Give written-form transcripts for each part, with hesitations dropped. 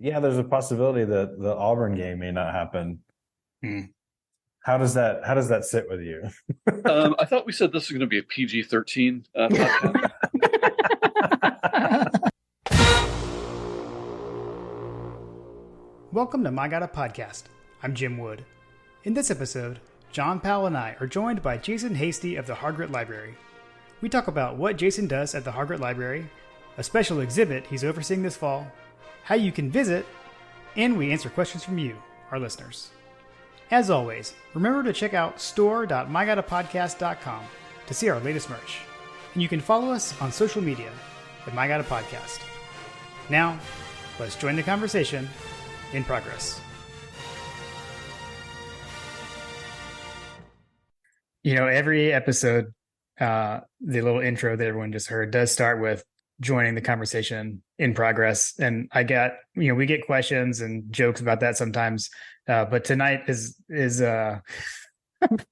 yeah, there's a possibility that the Auburn game may not happen. Hmm. How does that sit with you? I thought we said this was going to be a PG-13 podcast. Welcome to My God a Podcast. I'm Jim Wood. In this episode, John Powell and I are joined by Jason Hasty of the Hargrett Library. We talk about what Jason does at the Hargrett Library, a special exhibit he's overseeing this fall, how you can visit, and we answer questions from you, our listeners. As always, remember to check out store.mygodapodcast.com to see our latest merch. And you can follow us on social media at My God a Podcast. Now, let's join the conversation in progress. You know, every episode, the little intro that everyone just heard does start with joining the conversation in progress. And we get questions and jokes about that sometimes. But tonight is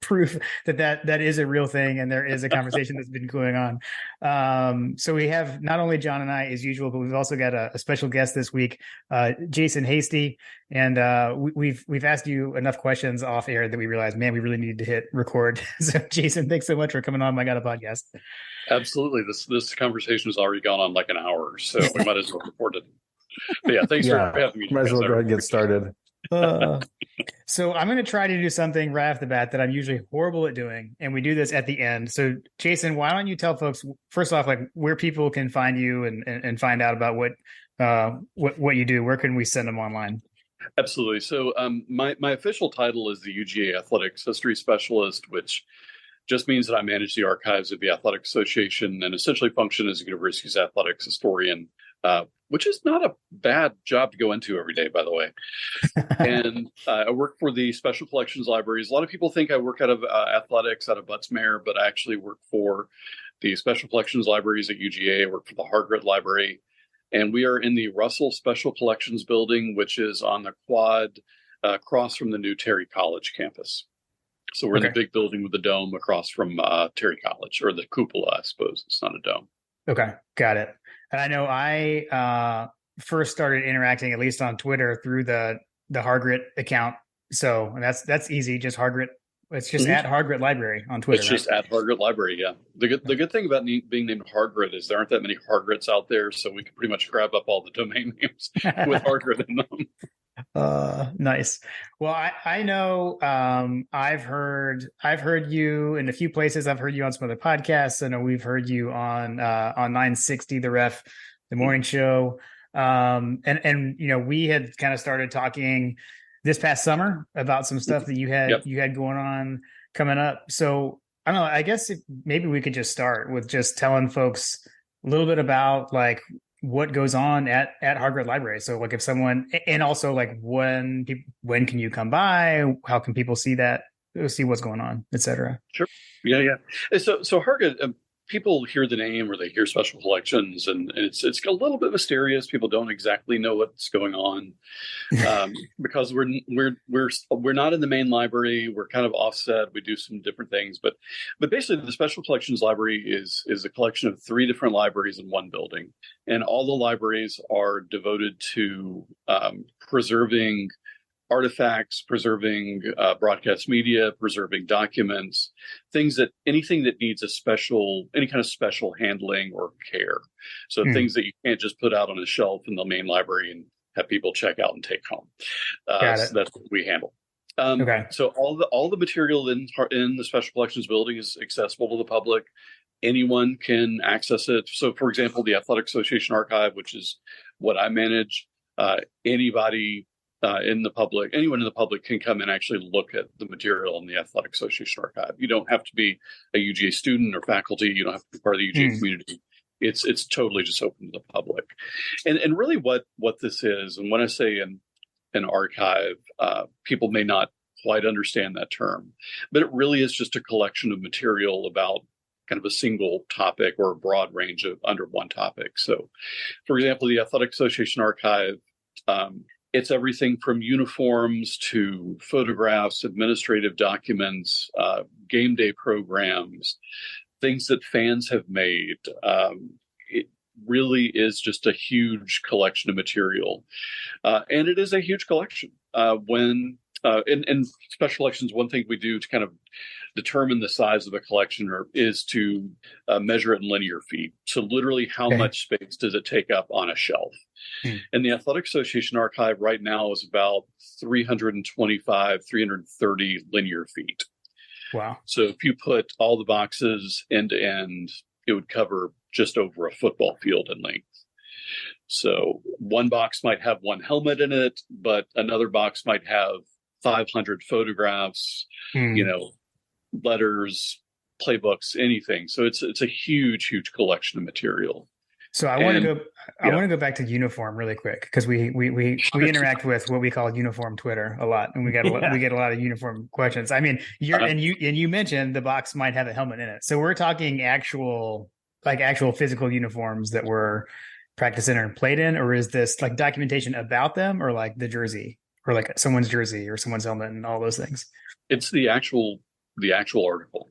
proof that is a real thing, and there is a conversation that's been going on. So we have not only John and I as usual, but we've also got a special guest this week, Jason Hasty. And we've asked you enough questions off air that we realized, man, we really needed to hit record. So Jason, thanks so much for coming on My God a Podcast. Absolutely. This conversation has already gone on like an hour, so we might as well record it. But yeah, thanks for having me. Might as well go ahead and get started. So I'm going to try to do something right off the bat that I'm usually horrible at doing, and we do this at the end. So Jason, why don't you tell folks first off, like, where people can find you and find out about what you do? Where can we send them online? Absolutely. So my official title is the UGA Athletics History Specialist, which just means that I manage the archives of the Athletic Association and essentially function as a university's athletics historian, which is not a bad job to go into every day, by the way. And I work for the Special Collections Libraries. A lot of people think I work out of athletics, out of Butts-Mehre, but I actually work for the Special Collections Libraries at UGA. I work for the Hargrett Library. And we are in the Russell Special Collections Building, which is on the quad across from the new Terry College campus. So we're in the big building with the dome across from Terry College, or the cupola, I suppose. It's not a dome. Okay, got it. And I know I first started interacting, at least on Twitter, through the Hargrett account. So that's easy. Just Hargrett. It's just at Hargrett Library on Twitter. It's just at Hargrett Library. Yeah. The good thing about being named Hargrett is there aren't that many Hargretts out there, so we can pretty much grab up all the domain names with Hargrett in them. Nice. Well, I know I've heard you in a few places. I've heard you on some other podcasts. I know we've heard you on 960 The Ref, the morning show. And you know, we had kind of started talking this past summer about some stuff that you had going on coming up. So I don't know, I guess maybe we could just start with just telling folks a little bit about like what goes on at Hargrett Library. So like if someone, and also like when can you come by? How can people see what's going on, et cetera? Sure. Yeah. So Hargrett, people hear the name or they hear Special Collections, and it's a little bit mysterious. People don't exactly know what's going on because we're not in the main library. We're kind of offset. We do some different things, but basically the Special Collections Library is a collection of 3 different libraries in one building, and all the libraries are devoted to preserving artifacts, preserving broadcast media, preserving documents, anything that needs any kind of special handling or care. So things that you can't just put out on a shelf in the main library and have people check out and take home. So that's what we handle. So all the material in the Special Collections building is accessible to the public. Anyone can access it. So, for example, the Athletic Association Archive, which is what I manage, anyone in the public can come and actually look at the material in the Athletic Association Archive. You don't have to be a UGA student or faculty. You don't have to be part of the UGA community. It's totally just open to the public. And really what this is, and when I say an archive, people may not quite understand that term, but it really is just a collection of material about kind of a single topic or a broad range of under one topic. So, for example, the Athletic Association Archive, it's everything from uniforms to photographs, administrative documents, game day programs, things that fans have made. really is just a huge collection of material. And it is a huge collection. In special collections, one thing we do to kind of determine the size of a collection is to measure it in linear feet. So literally how much space does it take up on a shelf? And the Athletic Association archive right now is about 325, 330 linear feet. Wow. So if you put all the boxes end to end, it would cover just over a football field in length. So one box might have one helmet in it, but another box might have 500 photographs, letters, playbooks, anything. So it's a huge huge collection of material. So I want to go back to uniform really quick, because we interact with what we call uniform Twitter a lot, and we get a lot of uniform questions. I mean, you mentioned the box might have a helmet in it, so we're talking actual physical uniforms that were practiced in or played in, or is this like documentation about them, or like the jersey, or like someone's jersey or someone's helmet and all those things? It's the actual article.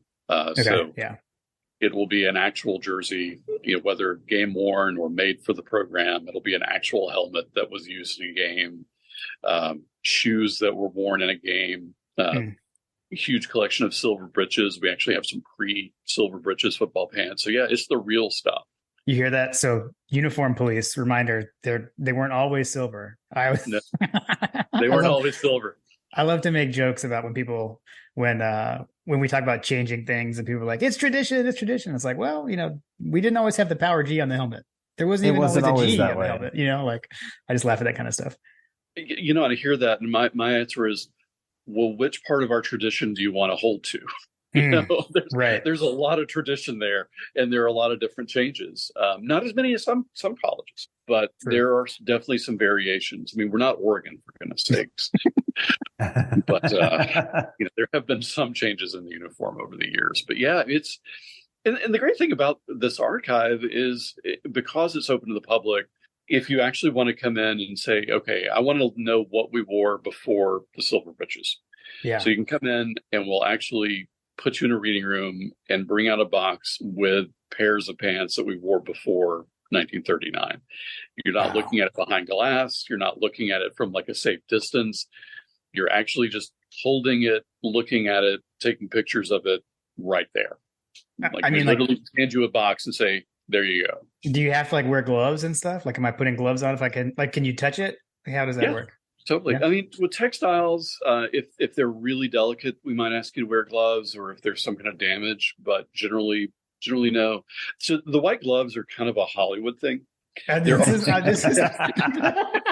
It will be an actual jersey, whether game worn or made for the program. It'll be an actual helmet that was used in a game, shoes that were worn in a game, huge collection of silver breeches. We actually have some pre-silver breeches football pants. So yeah, it's the real stuff. You hear that? So uniform police, reminder, they weren't always silver. They weren't always silver. I love to make jokes about when we talk about changing things and people are like, it's tradition. It's like, well, we didn't always have the power G on the helmet. There wasn't always a G on the helmet, like I just laugh at that kind of stuff. And I hear that. And my answer is, well, which part of our tradition do you want to hold to? There's a lot of tradition there, and there are a lot of different changes. Not as many as some colleges, but there are definitely some variations. I mean, we're not Oregon, for goodness sakes. But there have been some changes in the uniform over the years. But yeah, and the great thing about this archive is because it's open to the public. If you actually want to come in and say, okay, I want to know what we wore before the silver breeches. Yeah. So you can come in and we'll actually put you in a reading room and bring out a box with pairs of pants that we wore before 1939. You're not looking at it behind glass. You're not looking at it from like a safe distance. You're actually just holding it, looking at it, taking pictures of it right there. Literally hand you a box and say, there you go. Do you have to wear gloves and stuff? Am I putting gloves on if I can, can you touch it? How does that work? Totally. Yeah. I mean, with textiles, if they're really delicate, we might ask you to wear gloves, or if there's some kind of damage, but generally no. So the white gloves are kind of a Hollywood thing. This is kind of a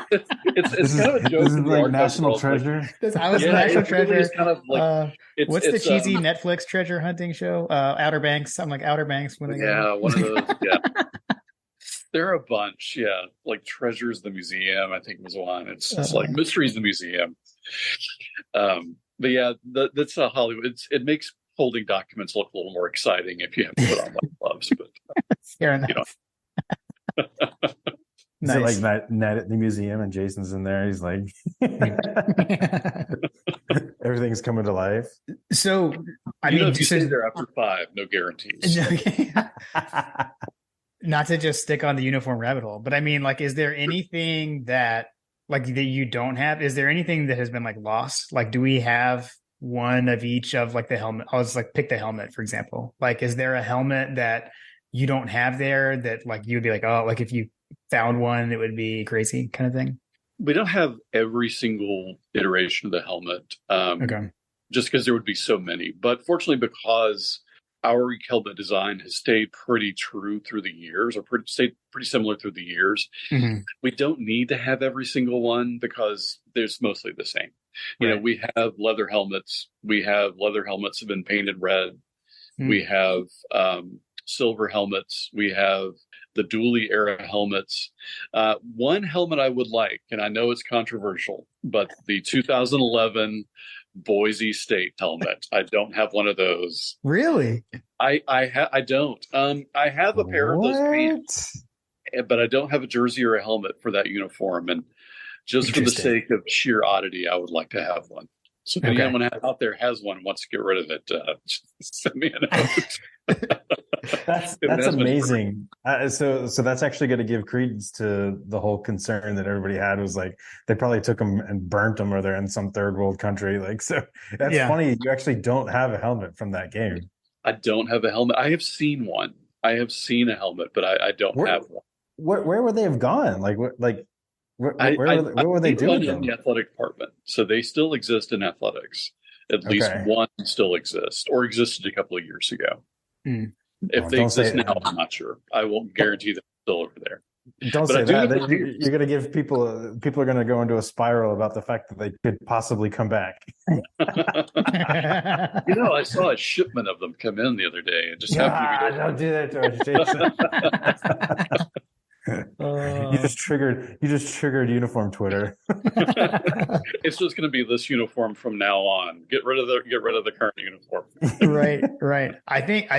joke. This is like National Treasure. National Treasure. It's kind of like, what's the cheesy Netflix treasure hunting show? Outer Banks. I'm like Outer Banks. One of those. Yeah. There are a bunch. Yeah. Like Treasures the Museum, I think was one. It's like Mysteries the Museum. But yeah, that's a Hollywood. It makes holding documents look a little more exciting if you have to put on white gloves. But fair enough. Is it like Ned at the museum and Jason's in there? He's like, everything's coming to life. So, if you stay there after 5, no guarantees. Not to just stick on the uniform rabbit hole, but I mean, is there anything that that you don't have? Is there anything that has been lost? Do we have one of each of the helmet? I'll just pick the helmet, for example. Is there a helmet that you don't have there that you'd be if you found one, it would be crazy kind of thing? We don't have every single iteration of the helmet. Okay. Just because there would be so many, but fortunately, because our helmet design has stayed pretty true through the years, or stayed pretty similar through the years. Mm-hmm. We don't need to have every single one because there's mostly the same. Right. We have leather helmets. We have leather helmets have been painted red. Mm-hmm. We have silver helmets. We have the dually era helmets. One helmet I would like, and I know it's controversial, but the 2011 Boise State helmet. I don't have one of those. Really? I don't. I have a pair of those pants, but I don't have a jersey or a helmet for that uniform. And just for the sake of sheer oddity, I would like to have one. So if anyone out there has one and wants to get rid of it, send me a note. That's amazing. So that's actually going to give credence to the whole concern that everybody had, was like they probably took them and burnt them, or they're in some third world country. Like, so that's funny. You actually don't have a helmet from that game. I don't have a helmet. I have seen one. I have seen a helmet, but I don't have one. Where would they have gone? Like what? Like where were they doing in the athletic department? So they still exist in athletics. At least one still exists, or existed a couple of years ago. If they exist now, I'm not sure. I won't guarantee they're still over there. Don't say that. You're going to give people are going to go into a spiral about the fact that they could possibly come back. I saw a shipment of them come in the other day. And just don't do that to us, Jason. You just triggered uniform Twitter. It's just going to be this uniform from now on. Get rid of the current uniform. Right. I think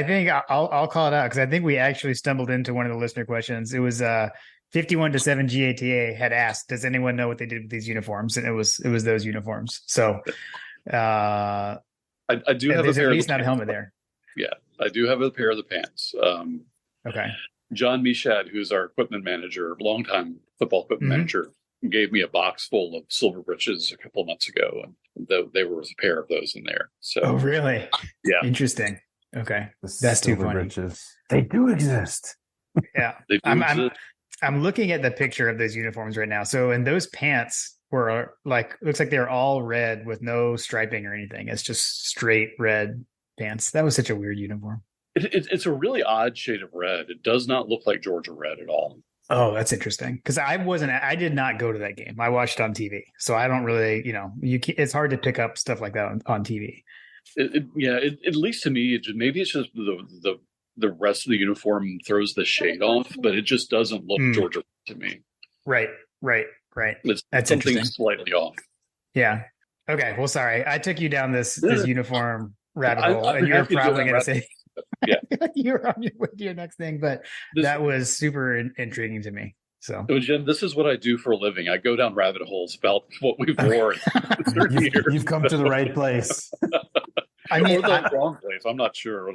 I'll call it out, because I think we actually stumbled into one of the listener questions. It was 51-7 GATA had asked, "Does anyone know what they did with these uniforms?" And it was those uniforms. So I do have at least not a helmet there. Yeah, I do have a pair of the pants. Okay. John Michad, who's our equipment manager, longtime football equipment manager, gave me a box full of silver britches a couple of months ago, and they were a pair of those in there. So, oh, really? Yeah, interesting. Okay, that's too funny. Britches. They do exist. Yeah, I'm looking at the picture of those uniforms right now. So, and those pants were looks like they're all red with no striping or anything. It's just straight red pants. That was such a weird uniform. It's a really odd shade of red. It does not look like Georgia red at all. Oh, that's interesting. Because I did not go to that game. I watched it on TV. So I don't really, it's hard to pick up stuff like that on TV. At least to me, maybe it's just the rest of the uniform throws the shade off, but it just doesn't look Georgia to me. Right. That's something slightly off. Yeah. Okay. Well, sorry. I took you down this uniform rabbit hole, and you're probably going to say... Yeah, you're on your way to your next thing, but that was super intriguing to me. So, Jim, this is what I do for a living. I go down rabbit holes about what we've worn. You've come to the right place. I mean, or the wrong place. I'm not sure.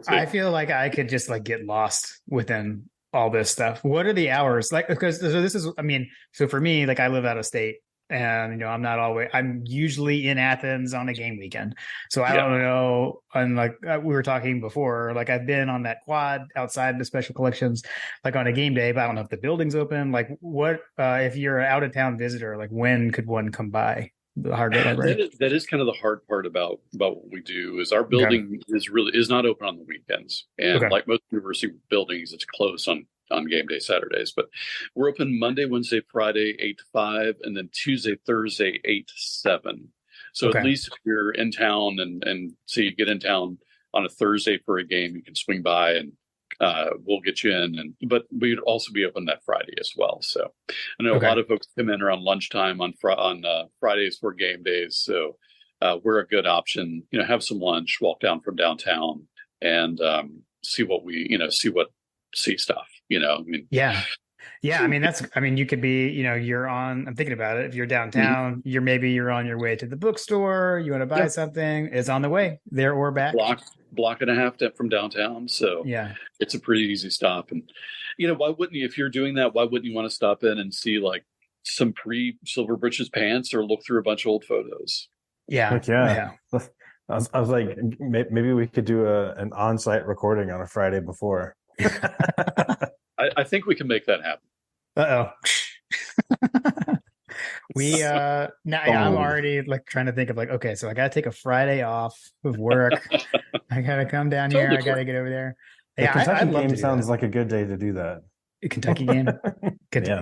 I feel like I could just get lost within all this stuff. What are the hours like? Because so for me, I live out of state. And I'm usually in Athens on a game weekend, so I don't know. And we were talking before, I've been on that quad outside the special collections, on a game day, but I don't know if the building's open. What if you're an out of town visitor? When could one come by the Hargrett Library? That is kind of the hard part about what we do. Is our building is not open on the weekends, and like most university buildings, it's closed on game day Saturdays, but we're open Monday, Wednesday, Friday, 8 to 5, and then Tuesday, Thursday, 8 to 7. So at least if you're in town and so you get in town on a Thursday for a game, you can swing by and we'll get you in. But we'd also be open that Friday as well. So I know a lot of folks come in around lunchtime on Fridays for game days. So we're a good option. Have some lunch, walk down from downtown, and see stuff. Yeah. You could be, you're on, I'm thinking about it. If you're downtown, you're on your way to the bookstore, you want to buy something, it's on the way there or back. Block and a half from downtown. So it's a pretty easy stop. And, why wouldn't you, if you're doing that, why wouldn't you want to stop in and see some pre-Silver Britches pants or look through a bunch of old photos? Yeah. I was like, maybe we could do an on-site recording on a Friday before. I think we can make that happen. I'm already trying to think of okay, so I got to take a Friday off of work. I got to come down here. I got to get over there. Yeah, Kentucky game sounds like a good day to do that. Kentucky game.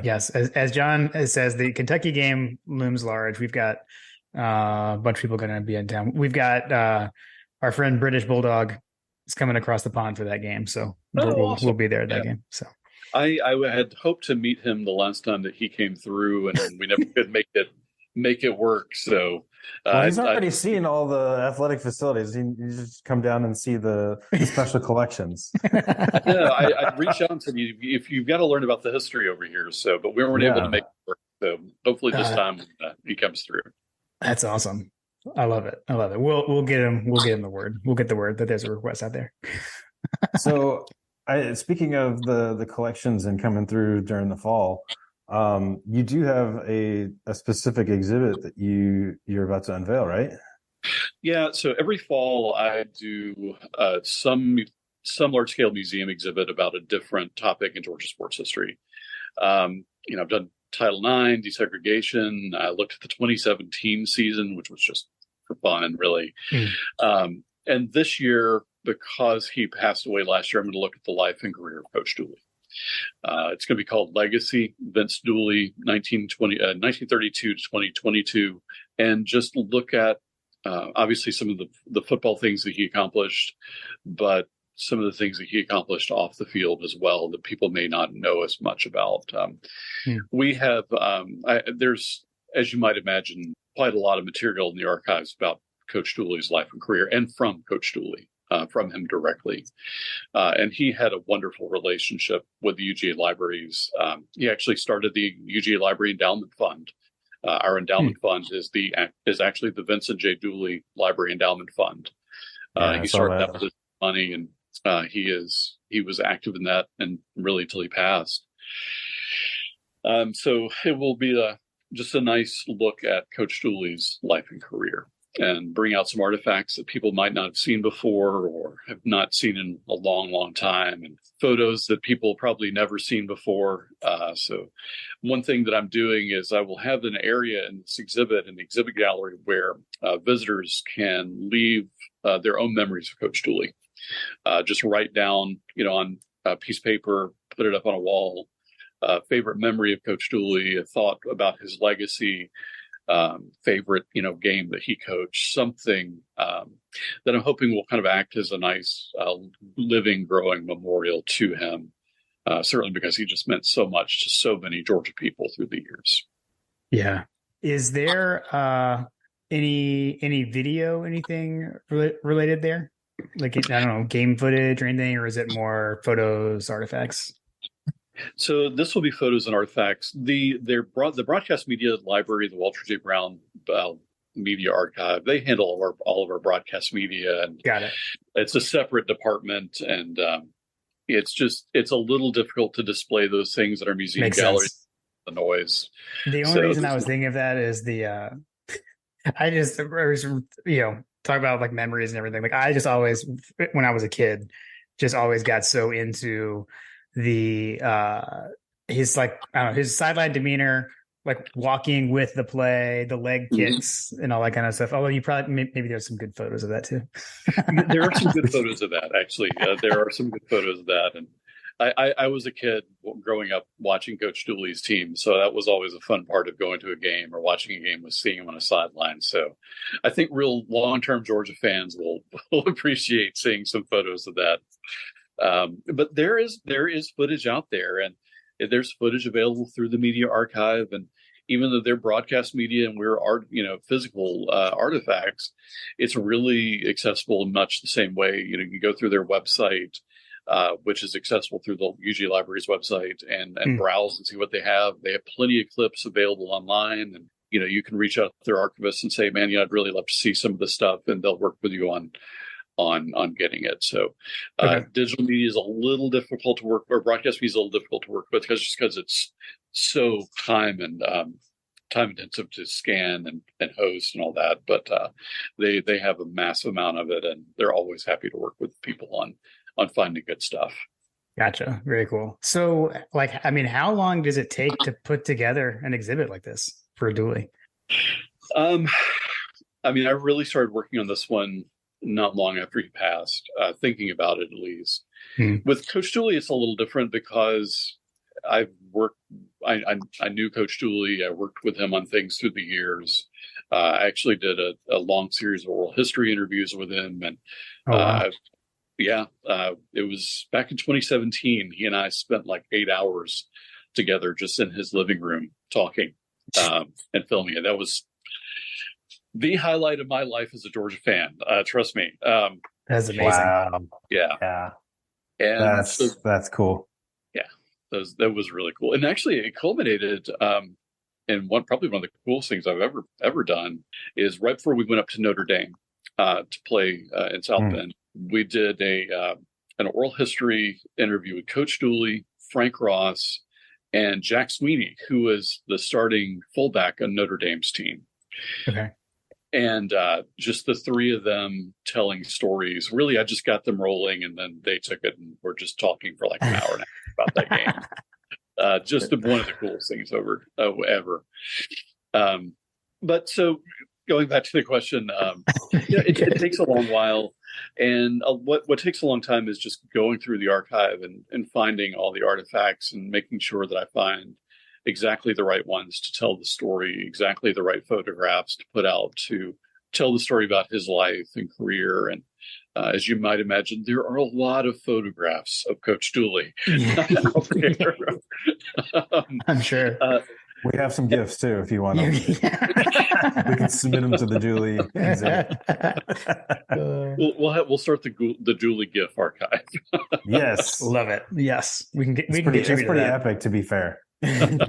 Yes. As John says, the Kentucky game looms large. We've got a bunch of people going to be in town. We've got our friend British Bulldog is coming across the pond for that game. So we'll be there at that game. So I had hoped to meet him the last time that he came through, and we never could make it work. So he's already seen all the athletic facilities. You just come down and see the special collections. I reached out and said, if you've got to learn about the history over here. So, but we weren't able to make it work. So hopefully this time he comes through. That's awesome. I love it. We'll get him the word. We'll get the word that there's a request out there. So, speaking of the collections and coming through during the fall, you do have a specific exhibit that you're about to unveil, right? Yeah, so every fall I do some large scale museum exhibit about a different topic in Georgia sports history. I've done Title IX, desegregation. I looked at the 2017 season, which was just for fun, really. And this year, because he passed away last year, I'm going to look at the life and career of Coach Dooley. It's going to be called Legacy, Vince Dooley, 1932 to 2022, and just look at obviously some of the football things that he accomplished, but some of the things that he accomplished off the field as well that people may not know as much about. We have, there's, as you might imagine, quite a lot of material in the archives about Coach Dooley's life and career, and from Coach Dooley, from him directly. And he had a wonderful relationship with the UGA libraries. He actually started the UGA Library Endowment Fund. Our endowment fund is actually the Vincent J. Dooley Library Endowment Fund. He started that with his money, and he was active in that, and really till he passed. So it will be just a nice look at Coach Dooley's life and career, and bring out some artifacts that people might not have seen before or have not seen in a long, long time, and photos that people probably never seen before. So one thing that I'm doing is I will have an area in this exhibit, in the exhibit gallery, where visitors can leave their own memories of Coach Dooley. Just write down, on a piece of paper, put it up on a wall, favorite memory of Coach Dooley, a thought about his legacy, favorite, game that he coached, something that I'm hoping will kind of act as a nice living, growing memorial to him. Certainly because he just meant so much to so many Georgia people through the years. Yeah. Is there any video, anything related there? Like, I don't know, game footage or anything, or is it more photos, artifacts? So this will be photos and artifacts. The Broadcast Media Library, the Walter J. Brown Media Archive, they handle all of our broadcast media. And got it. It's a separate department, and it's a little difficult to display those things at our museum gallery. The noise. The only reason I was thinking of that is I was talk about like memories and everything. Like I just always, when I was a kid, just always got so into his like, I don't know, his sideline demeanor, like walking with the play, the leg kicks and all that kind of stuff. Although you probably, maybe there's some good photos of that too. There are some good photos of that, actually. There are some good photos of that. And I was a kid growing up watching Coach Dooley's team, so that was always a fun part of going to a game or watching a game, was seeing him on a sideline. So I think real long-term Georgia fans will appreciate seeing some photos of that. But there is footage out there, and there's footage available through the media archive. And even though they're broadcast media and we're physical artifacts, it's really accessible in much the same way. You go through their website, which is accessible through the UGA Library's website, and browse and see what they have. They have plenty of clips available online, and you can reach out to their archivists and say, man, I'd really love to see some of this stuff, and they'll work with you on getting it. So digital media is a little difficult to work, or broadcast media is a little difficult to work with, because it's so time intensive to scan and host and all that. But they have a massive amount of it, and they're always happy to work with people on finding good stuff. Gotcha. Very cool. So how long does it take to put together an exhibit like this for Dooley? I really started working on this one not long after he passed, thinking about it at least. With Coach Dooley, it's a little different because I knew Coach Dooley. I worked with him on things through the years. I actually did a long series of oral history interviews with him. And it was back in 2017. He and I spent like 8 hours together just in his living room talking and filming it. That was the highlight of my life as a Georgia fan. Trust me. That's amazing. Wow. Yeah. And that's cool. Yeah, that was really cool. And actually it culminated in probably one of the coolest things I've ever done is right before we went up to Notre Dame to play in South Bend. We did an oral history interview with Coach Dooley, Frank Ross, and Jack Sweeney, who was the starting fullback on Notre Dame's team. Okay. And just the three of them telling stories. Really, I just got them rolling, and then they took it and were just talking for like an hour and a half about that game. Just one of the coolest things ever. But so going back to the question, it takes a long while. And what takes a long time is just going through the archive and finding all the artifacts and making sure that I find exactly the right ones to tell the story, exactly the right photographs to put out to tell the story about his life and career. And as you might imagine, there are a lot of photographs of Coach Dooley out there. I'm sure. We have some gifts too, if you want them. We can submit them to the Dooley exhibit. We'll start the Dooley GIF archive. Yes, love it. Yes, we can get. It's pretty epic, to be fair. And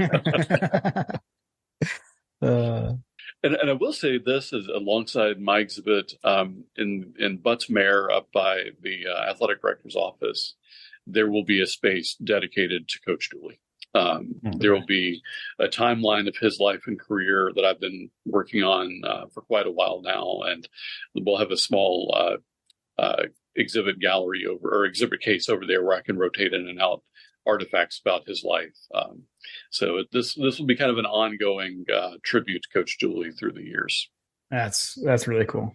I will say this is alongside my exhibit in Butts Mare up by the athletic director's office. There will be a space dedicated to Coach Dooley. There will be a timeline of his life and career that I've been working on for quite a while now, and we'll have a small exhibit gallery exhibit case over there where I can rotate in and out artifacts about his life. So this will be kind of an ongoing tribute to Coach Dooley through the years. That's really cool.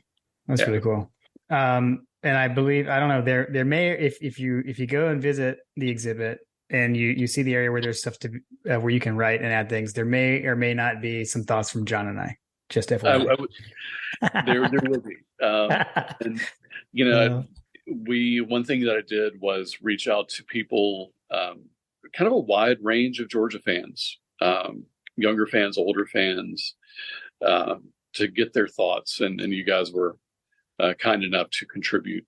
That's really cool. And I believe, I don't know, there may, if you go and visit the exhibit and you see the area where there's stuff to where you can write and add things, there may or may not be some thoughts from John and I. Just FYI. There will be. And one thing that I did was reach out to people, kind of a wide range of Georgia fans, younger fans, older fans, to get their thoughts. And you guys were kind enough to contribute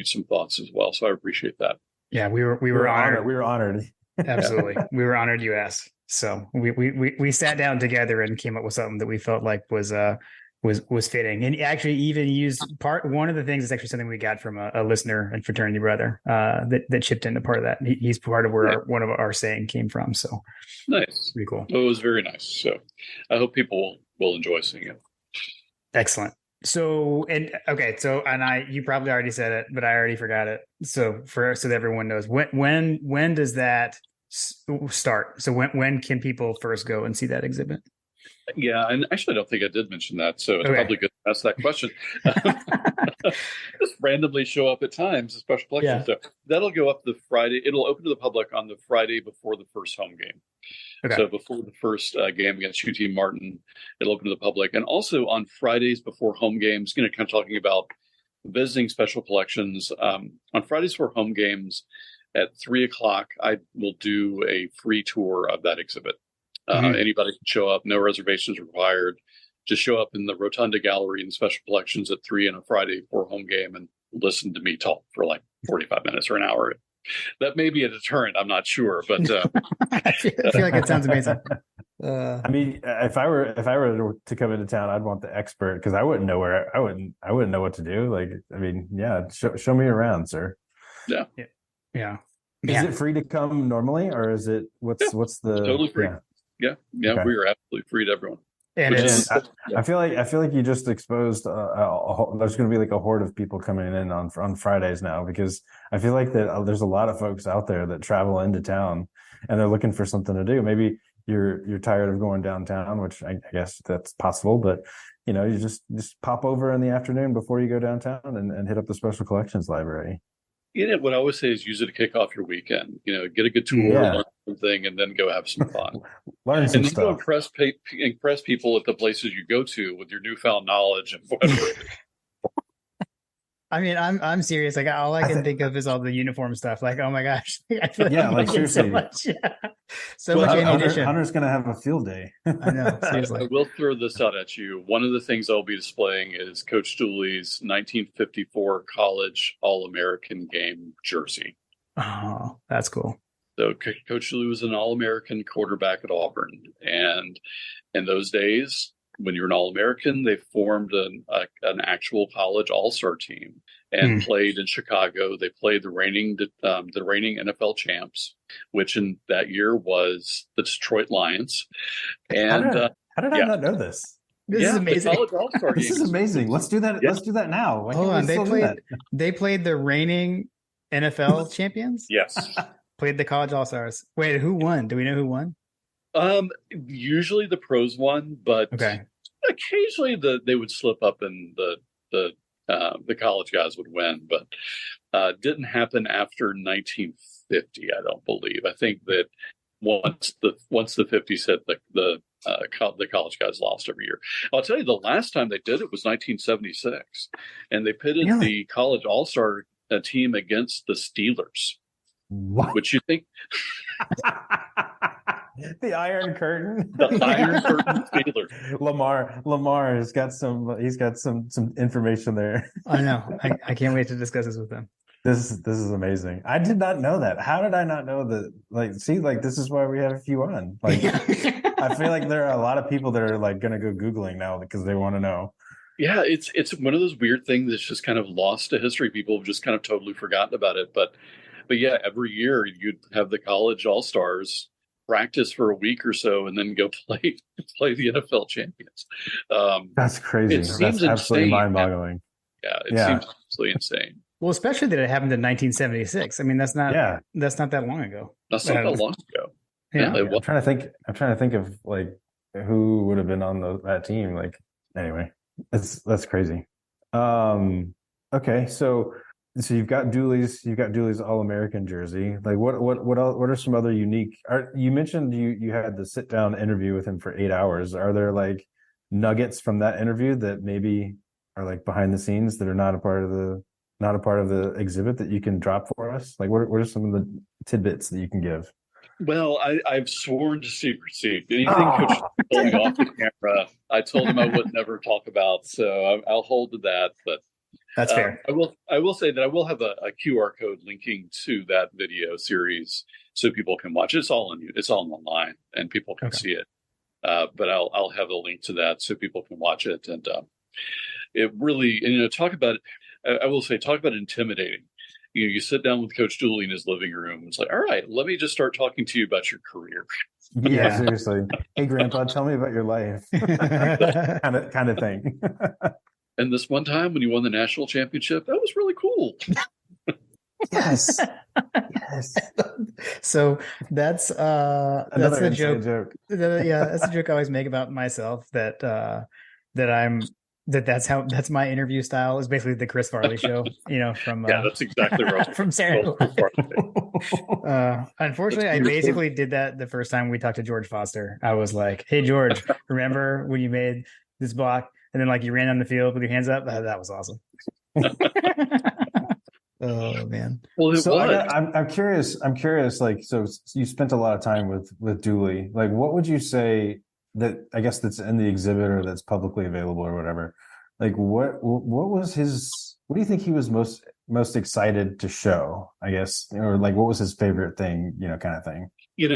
some thoughts as well. So I appreciate that. Yeah, we were honored. We were honored. Absolutely. We were honored you asked. So we sat down together and came up with something that we felt like was fitting, and actually even used one of the things is actually something we got from a listener and fraternity brother that chipped into part of that. He's part of where one of our saying came from. So nice, pretty cool. It was very nice. So I hope people will enjoy seeing it. Excellent. So you probably already said it, but I already forgot it. So that everyone knows, when does that start? So when can people first go and see that exhibit? Yeah, and actually I don't think I did mention that, so it's probably good to ask that question. Just randomly show up at times, a special collection. Yeah. So that'll go up the Friday. It'll open to the public on the Friday before the first home game. Okay. So before the first game against UT Martin, it'll open to the public. And also on Fridays before home games, kind of talking about visiting special collections. On Fridays before home games at 3:00, I will do a free tour of that exhibit. Anybody can show up, no reservations required. Just show up in the Rotunda Gallery and Special Collections at 3 on a Friday before home game and listen to me talk for like 45 minutes or an hour. That may be a deterrent, I'm not sure, but I feel like it sounds amazing. I mean, if I were to come into town, I'd want the expert, because I wouldn't know what to do. Like, I mean, yeah, show me around, sir. Yeah. Is it free to come normally, or is it what's the totally free? Yeah. Okay. We are absolutely free to everyone. And I feel like you just exposed there's going to be like a horde of people coming in on Fridays now, because I feel like that there's a lot of folks out there that travel into town and they're looking for something to do. Maybe you're tired of going downtown, which I guess that's possible, but you just pop over in the afternoon before you go downtown and hit up the Special Collections Library. What I always say is use it to kick off your weekend. Get a good tour, learn something, and then go have some fun. Learn some stuff. And then go impress people at the places you go to with your newfound knowledge and whatever. I mean, I'm serious. Like, all I can think of is all the uniform stuff. Like, oh my gosh. I feel like seriously. So much ammunition. Hunter's going to have a field day. I know, seriously. I will throw this out at you. One of the things I'll be displaying is Coach Dooley's 1954 college All-American game jersey. Oh, that's cool. So Coach Dooley was an All-American quarterback at Auburn. And in those days, when you're an All-American, they formed an actual college all-star team and played in Chicago. They played the reigning NFL champs, which in that year was the Detroit Lions. And how did I not know this? This is amazing. This is amazing. Let's do that. Yeah. Let's do that now. Hold on. They played the reigning NFL champions? Yes. Played the college all-stars. Wait, who won? Do we know who won? Usually the pros won, but occasionally they would slip up and the college guys would win, but didn't happen after 1950. I don't believe. I think that once the 50s hit, the college guys lost every year. I'll tell you, the last time they did it was 1976, and they pitted the college all-star team against the Steelers. What? Which you think? The Iron Curtain. The Iron Curtain Steelers. Lamar has got some. He's got some information there. I know. I can't wait to discuss this with them. This is amazing. I did not know that. How did I not know that? Like, see, like this is why we have you on. Like, I feel like there are a lot of people that are like going to go Googling now because they want to know. Yeah, it's one of those weird things that's just kind of lost to history. People have just kind of totally forgotten about it. But yeah, every year you'd have the college all-stars practice for a week or so and then go play the NFL champions. That's crazy. That's absolutely mind-boggling. Yeah, it seems absolutely insane. Well, especially that it happened in 1976. I mean, that's not that long ago. That's not that long ago. Yeah, I'm trying to think of like who would have been on that team. Like, anyway, that's crazy. Okay, so you've got Dooley's All-American jersey. Like, what are some other unique? You mentioned you had the sit down interview with him for 8 hours. Are there like nuggets from that interview that maybe are like behind the scenes that are not a part of the exhibit that you can drop for us? Like, what are some of the tidbits that you can give? Well, I've sworn to secrecy. Anything Coach pulling off the camera, I told him I would never talk about. So I'll hold to that. But that's fair. I will say that I will have a QR code linking to that video series so people can watch it. It's all online and people can see it. But I'll have a link to that so people can watch it. And it really, talk about intimidating. You sit down with Coach Dooley in his living room. It's like, all right, let me just start talking to you about your career. Yeah, seriously. Hey, Grandpa, tell me about your life. kind of thing. And this one time when you won the national championship, that was really cool. Yes. So that's a joke. That's a joke I always make about myself that's my interview style is basically the Chris Farley show, from that's exactly right. From Sarah. Unfortunately, I basically did that the first time we talked to George Foster. I was like, "Hey George, remember when you made this block and then like you ran on the field with your hands up? That was awesome." Oh man. Well, so I'm curious. Like, so you spent a lot of time with Dooley. Like, what would you say that I guess that's in the exhibit or that's publicly available or whatever? Like, what was his? What do you think he was most excited to show? I guess, or like, what was his favorite thing? Kind of thing. He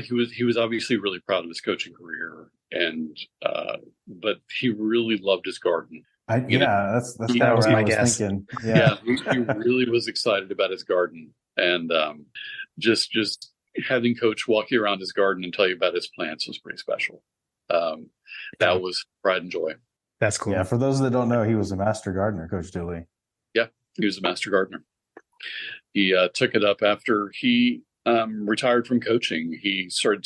was obviously really proud of his coaching career, and but he really loved his garden. That's kind of what I was thinking. Yeah, he really was excited about his garden, and just having Coach walk you around his garden and tell you about his plants was pretty special. That was pride and joy. That's cool. Yeah, for those that don't know, he was a master gardener, Coach Dooley. Yeah, he was a master gardener. He took it up after he retired from coaching. He would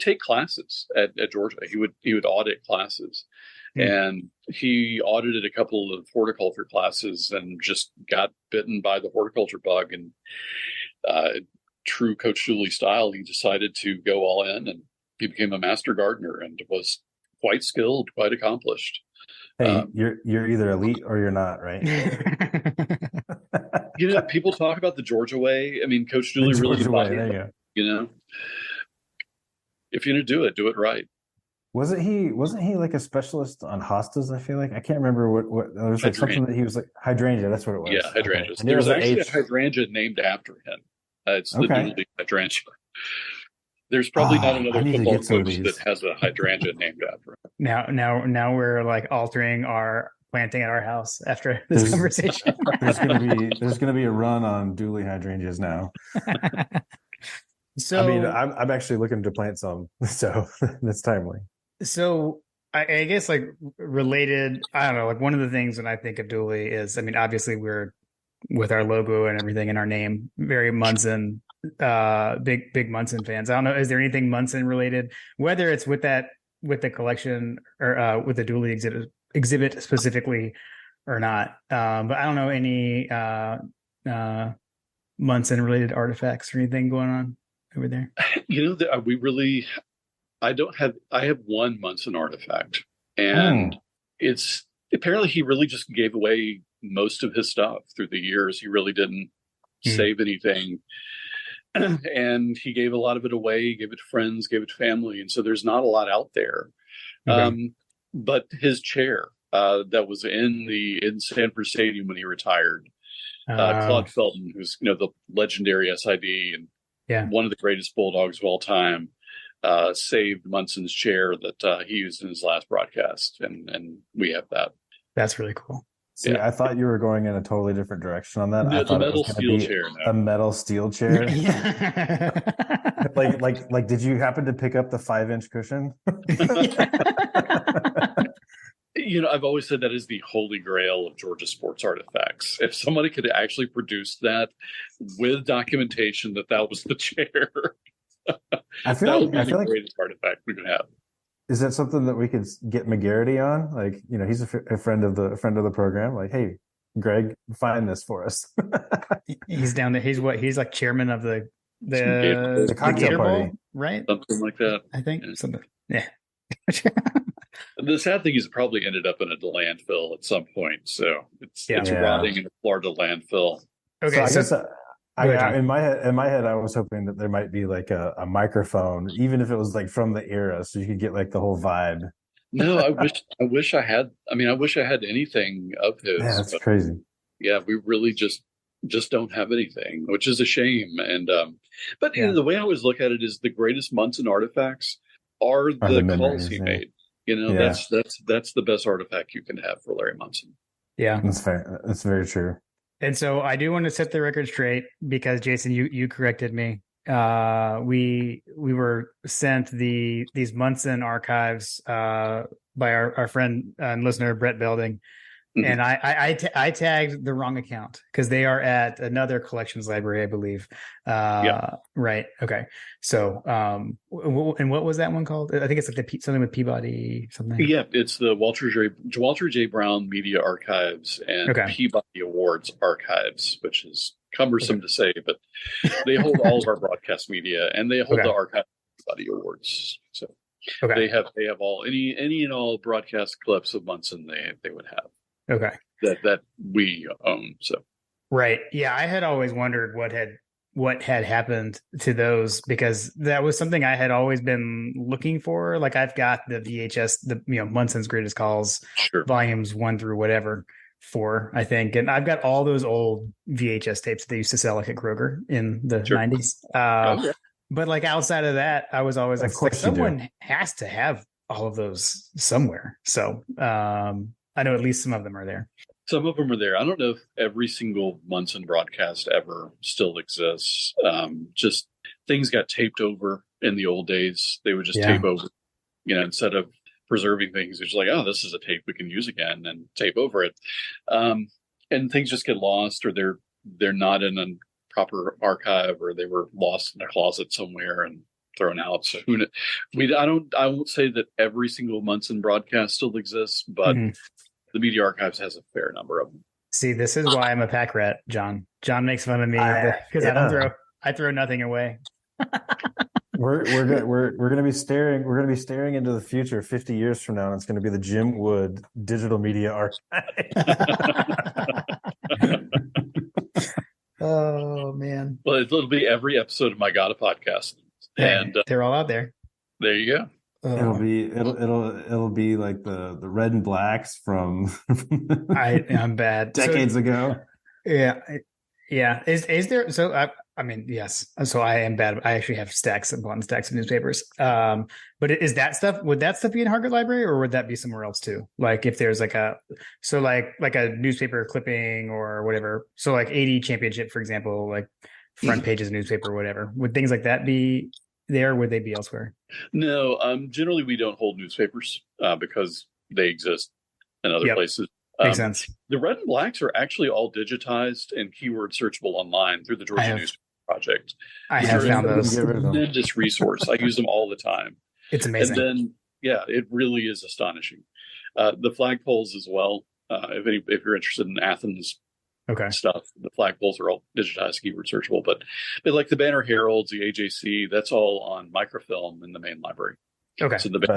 take classes at Georgia. He would audit classes. And he audited a couple of horticulture classes and just got bitten by the horticulture bug. And true Coach Dooley style, he decided to go all in, and he became a master gardener and was quite skilled, quite accomplished. Hey, you're either elite or you're not, right? People talk about the Georgia way. I mean, Coach Dooley really there you go. If you're going to do it right. Wasn't he like a specialist on hostas? I feel like I can't remember what there was like something that he was like hydrangea. That's what it was. Yeah, hydrangeas. Okay. There was actually a hydrangea named after him. It's the Dooley hydrangea. There's probably not another I need to football get some of coach these. that has a hydrangea named after him. Now we're like altering our planting at our house after this conversation. There's gonna be a run on Dooley hydrangeas now. So I mean, I'm actually looking to plant some, so that's timely. So I guess like related, I don't know, like one of the things when I think of Dooley is, I mean, obviously we're with our logo and everything in our name, very Munson, big Munson fans. I don't know, is there anything Munson related, whether it's with the collection or with the Dooley exhibit specifically or not? But I don't know any Munson related artifacts or anything going on over there. I have one Munson artifact, and it's apparently he really just gave away most of his stuff through the years. He really didn't save anything. And he gave a lot of it away, gave it to friends, gave it to family. And so there's not a lot out there. Okay. But his chair that was in Sanford Stadium when he retired, Claude Felton, who's the legendary SID and one of the greatest Bulldogs of all time, saved Munson's chair that he used in his last broadcast, and we have that. That's really cool. See, I thought you were going in a totally different direction on that. No, I thought the metal steel chair. A metal steel chair. like, did you happen to pick up the 5-inch cushion? I've always said that is the holy grail of Georgia sports artifacts. If somebody could actually produce that with documentation that was the chair, I feel like the greatest artifact we could have. Is that something that we could get McGarity on? Like, he's a friend of the program. Like, hey, Greg, find this for us. He's down there. He's like chairman of the cocktail party, right? Something like that. I think something. Yeah. The sad thing is, it probably ended up in a landfill at some point. So it's rotting in a Florida landfill. Okay, so I guess in my head, I was hoping that there might be like a microphone, even if it was like from the era, so you could get like the whole vibe. No, I wish I had. I mean, I wish I had anything of his. Yeah, that's crazy. Yeah, we really just don't have anything, which is a shame. And but the way I always look at it is the greatest Munson artifacts are the calls he made. That's the best artifact you can have for Larry Munson. Yeah, that's fair. That's very true. And so I do want to set the record straight because Jason, you corrected me. We were sent these Munson archives by our friend and listener Brett Belding, and I tagged the wrong account because they are at another collections library, I believe. Right. Okay. So, and what was that one called? I think it's like something with Peabody something. Yeah, it's the Walter J. Brown Media Archives and Peabody Awards Archives, which is cumbersome to say, but they hold all of our broadcast media and they hold the Archive Peabody Awards. So they have all any and all broadcast clips of Munson they would have. Okay. That we own. So right. Yeah, I had always wondered what had happened to those because that was something I had always been looking for. Like I've got the VHS, Munson's Greatest Calls, volumes 1 through whatever 4, I think, and I've got all those old VHS tapes that they used to sell like at Kroger in the 90s. But like outside of that, I was always like someone has to have all of those somewhere. So I know at least some of them are there. Some of them are there. I don't know if every single Munson broadcast ever still exists. Just things got taped over in the old days. They would just tape over, instead of preserving things. It's like, oh, this is a tape we can use again and tape over it. And things just get lost or they're not in a proper archive or they were lost in a closet somewhere and thrown out. So I won't say that every single Munson broadcast still exists, but the Media Archives has a fair number of them. See, this is why I'm a pack rat, John. John makes fun of me because I throw nothing away. We're going to be staring into the future 50 years from now, and it's going to be the Jim Wood Digital Media Archive. Oh man! Well, it'll be every episode of My God a Podcast, and they're all out there. There you go. It'll be like the Red and Blacks from I'm bad decades ago. Yeah. Yeah. Is there, so I mean, yes. So I am bad. I actually have stacks of newspapers. But is that stuff, would that stuff be in Hargrett Library, or would that be somewhere else too? Like if there's like a newspaper clipping or whatever. So like 80 championship, for example, like front pages of newspaper or whatever. Would things like that be there, or would they be elsewhere? No, generally we don't hold newspapers because they exist in other places. Makes sense. The red and blacks are actually all digitized and keyword searchable online through the Georgia Newspaper Project. I have found those. A tremendous resource. I use them all the time. It's amazing. And then, yeah, it really is astonishing. The flagpoles as well. If you're interested in Athens stuff, the flagpoles are all digitized, keyword searchable. But like the Banner Heralds, the AJC, that's all on microfilm in the main library. Okay. So I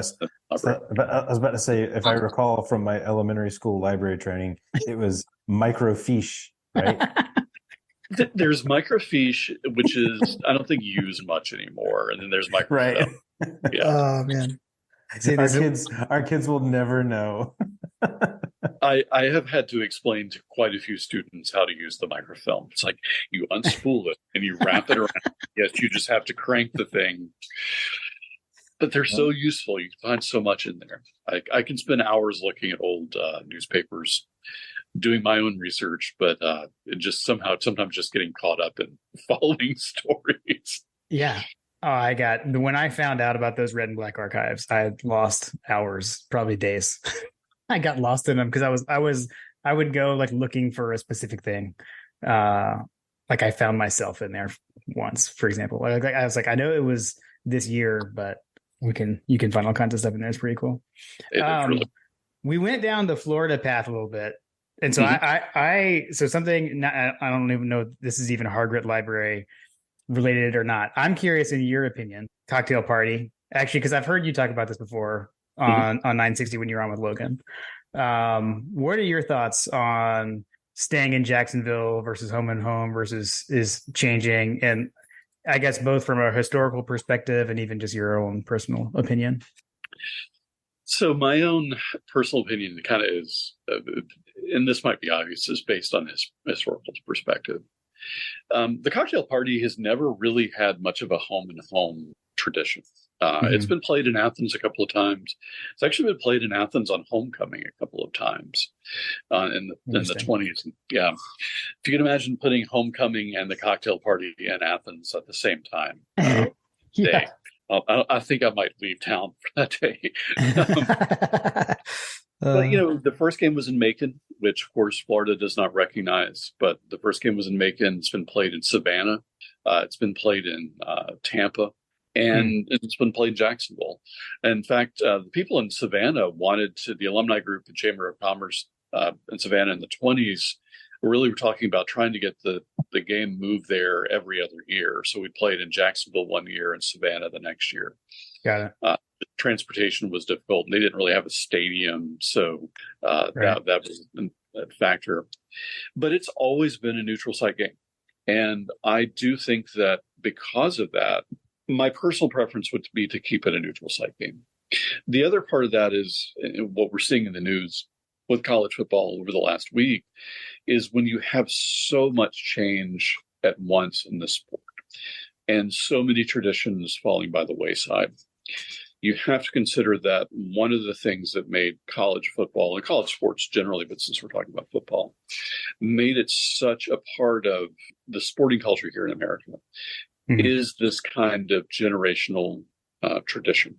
was about to say, if I recall from my elementary school library training, it was microfiche, right? There's microfiche, which is I don't think used much anymore, and then there's microfilm. Right. Yeah. Oh man. See, our kids will never know. I have had to explain to quite a few students how to use the microfilm. It's like you unspool it and you wrap it around. Yes, you just have to crank the thing. But they're so useful. You can find so much in there. I can spend hours looking at old newspapers, doing my own research, but it just sometimes just getting caught up in following stories. Yeah. When I found out about those red and black archives, I had lost hours, probably days. I got lost in them because I would go like looking for a specific thing. Like I found myself in there once, for example. Like I was like, I know it was this year, but you can find all kinds of stuff in there. It's pretty cool. We went down the Florida path a little bit. And so I don't even know if this is even a Hargrett Library related or not. I'm curious in your opinion, cocktail party, actually, because I've heard you talk about this before on 960 when you were on with Logan. What are your thoughts on staying in Jacksonville versus home and home versus is changing? And I guess both from a historical perspective and even just your own personal opinion. So my own personal opinion kind of is, and this might be obvious, is based on his historical perspective. The cocktail party has never really had much of a home and home tradition. It's been played in Athens a couple of times. It's actually been played in Athens on homecoming a couple of times in the 20s. Yeah. If you can imagine putting homecoming and the cocktail party in Athens at the same time. Day. I think I might leave town for that day. But, the first game was in Macon, which, of course, Florida does not recognize. But the first game was in Macon. It's been played in Savannah. It's been played in Tampa. And it's been played in Jacksonville. In fact, the people in Savannah the alumni group, the Chamber of Commerce in Savannah in the 20s, really were talking about trying to get the game moved there every other year. So we played in Jacksonville one year and Savannah the next year. Got it. Transportation was difficult. They didn't really have a stadium. So that was a factor. But it's always been a neutral site game. And I do think that because of that, my personal preference would be to keep it a neutral site game. The other part of that is what we're seeing in the news with college football over the last week is when you have so much change at once in the sport and so many traditions falling by the wayside, you have to consider that one of the things that made college football and college sports generally, but since we're talking about football, made it such a part of the sporting culture here in America is this kind of generational tradition.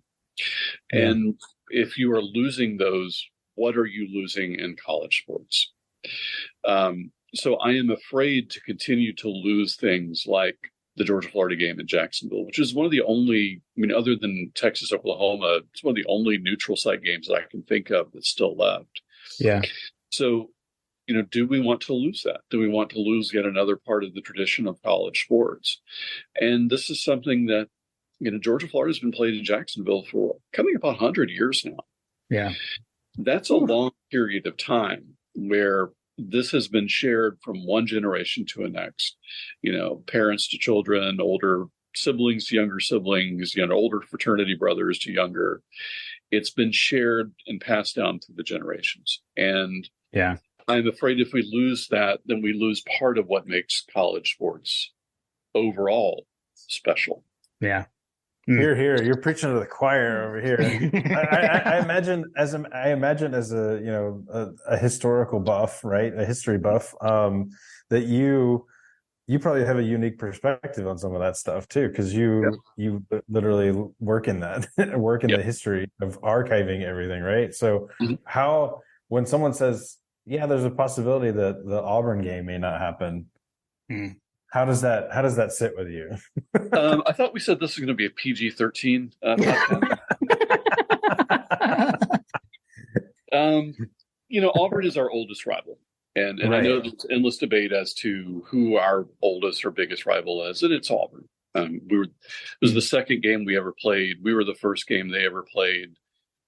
Yeah. And if you are losing those, what are you losing in college sports? So I am afraid to continue to lose things like the Georgia-Florida game in Jacksonville, which is one of the only, other than Texas-Oklahoma, it's one of the only neutral site games that I can think of that's still left. Yeah. So, do we want to lose that? Do we want to lose yet another part of the tradition of college sports? And this is something that, Georgia-Florida has been played in Jacksonville for coming up on 100 years now. Yeah. That's a long period of time where this has been shared from one generation to the next, parents to children, older siblings to younger siblings, older fraternity brothers to younger. It's been shared and passed down through the generations. And yeah, I'm afraid if we lose that, then we lose part of what makes college sports overall special. Yeah. Here, you're preaching to the choir over here. I imagine as a historical buff, right? A history buff, that you probably have a unique perspective on some of that stuff too, because you literally work in that work in the history of archiving everything, right? So how, when someone says, yeah, there's a possibility that the Auburn game may not happen, how does that sit with you? I thought we said this was going to be a PG-13 podcast. Auburn is our oldest rival. And right. I know there's endless debate as to who our oldest or biggest rival is, and it's Auburn. It was the second game we ever played. We were the first game they ever played.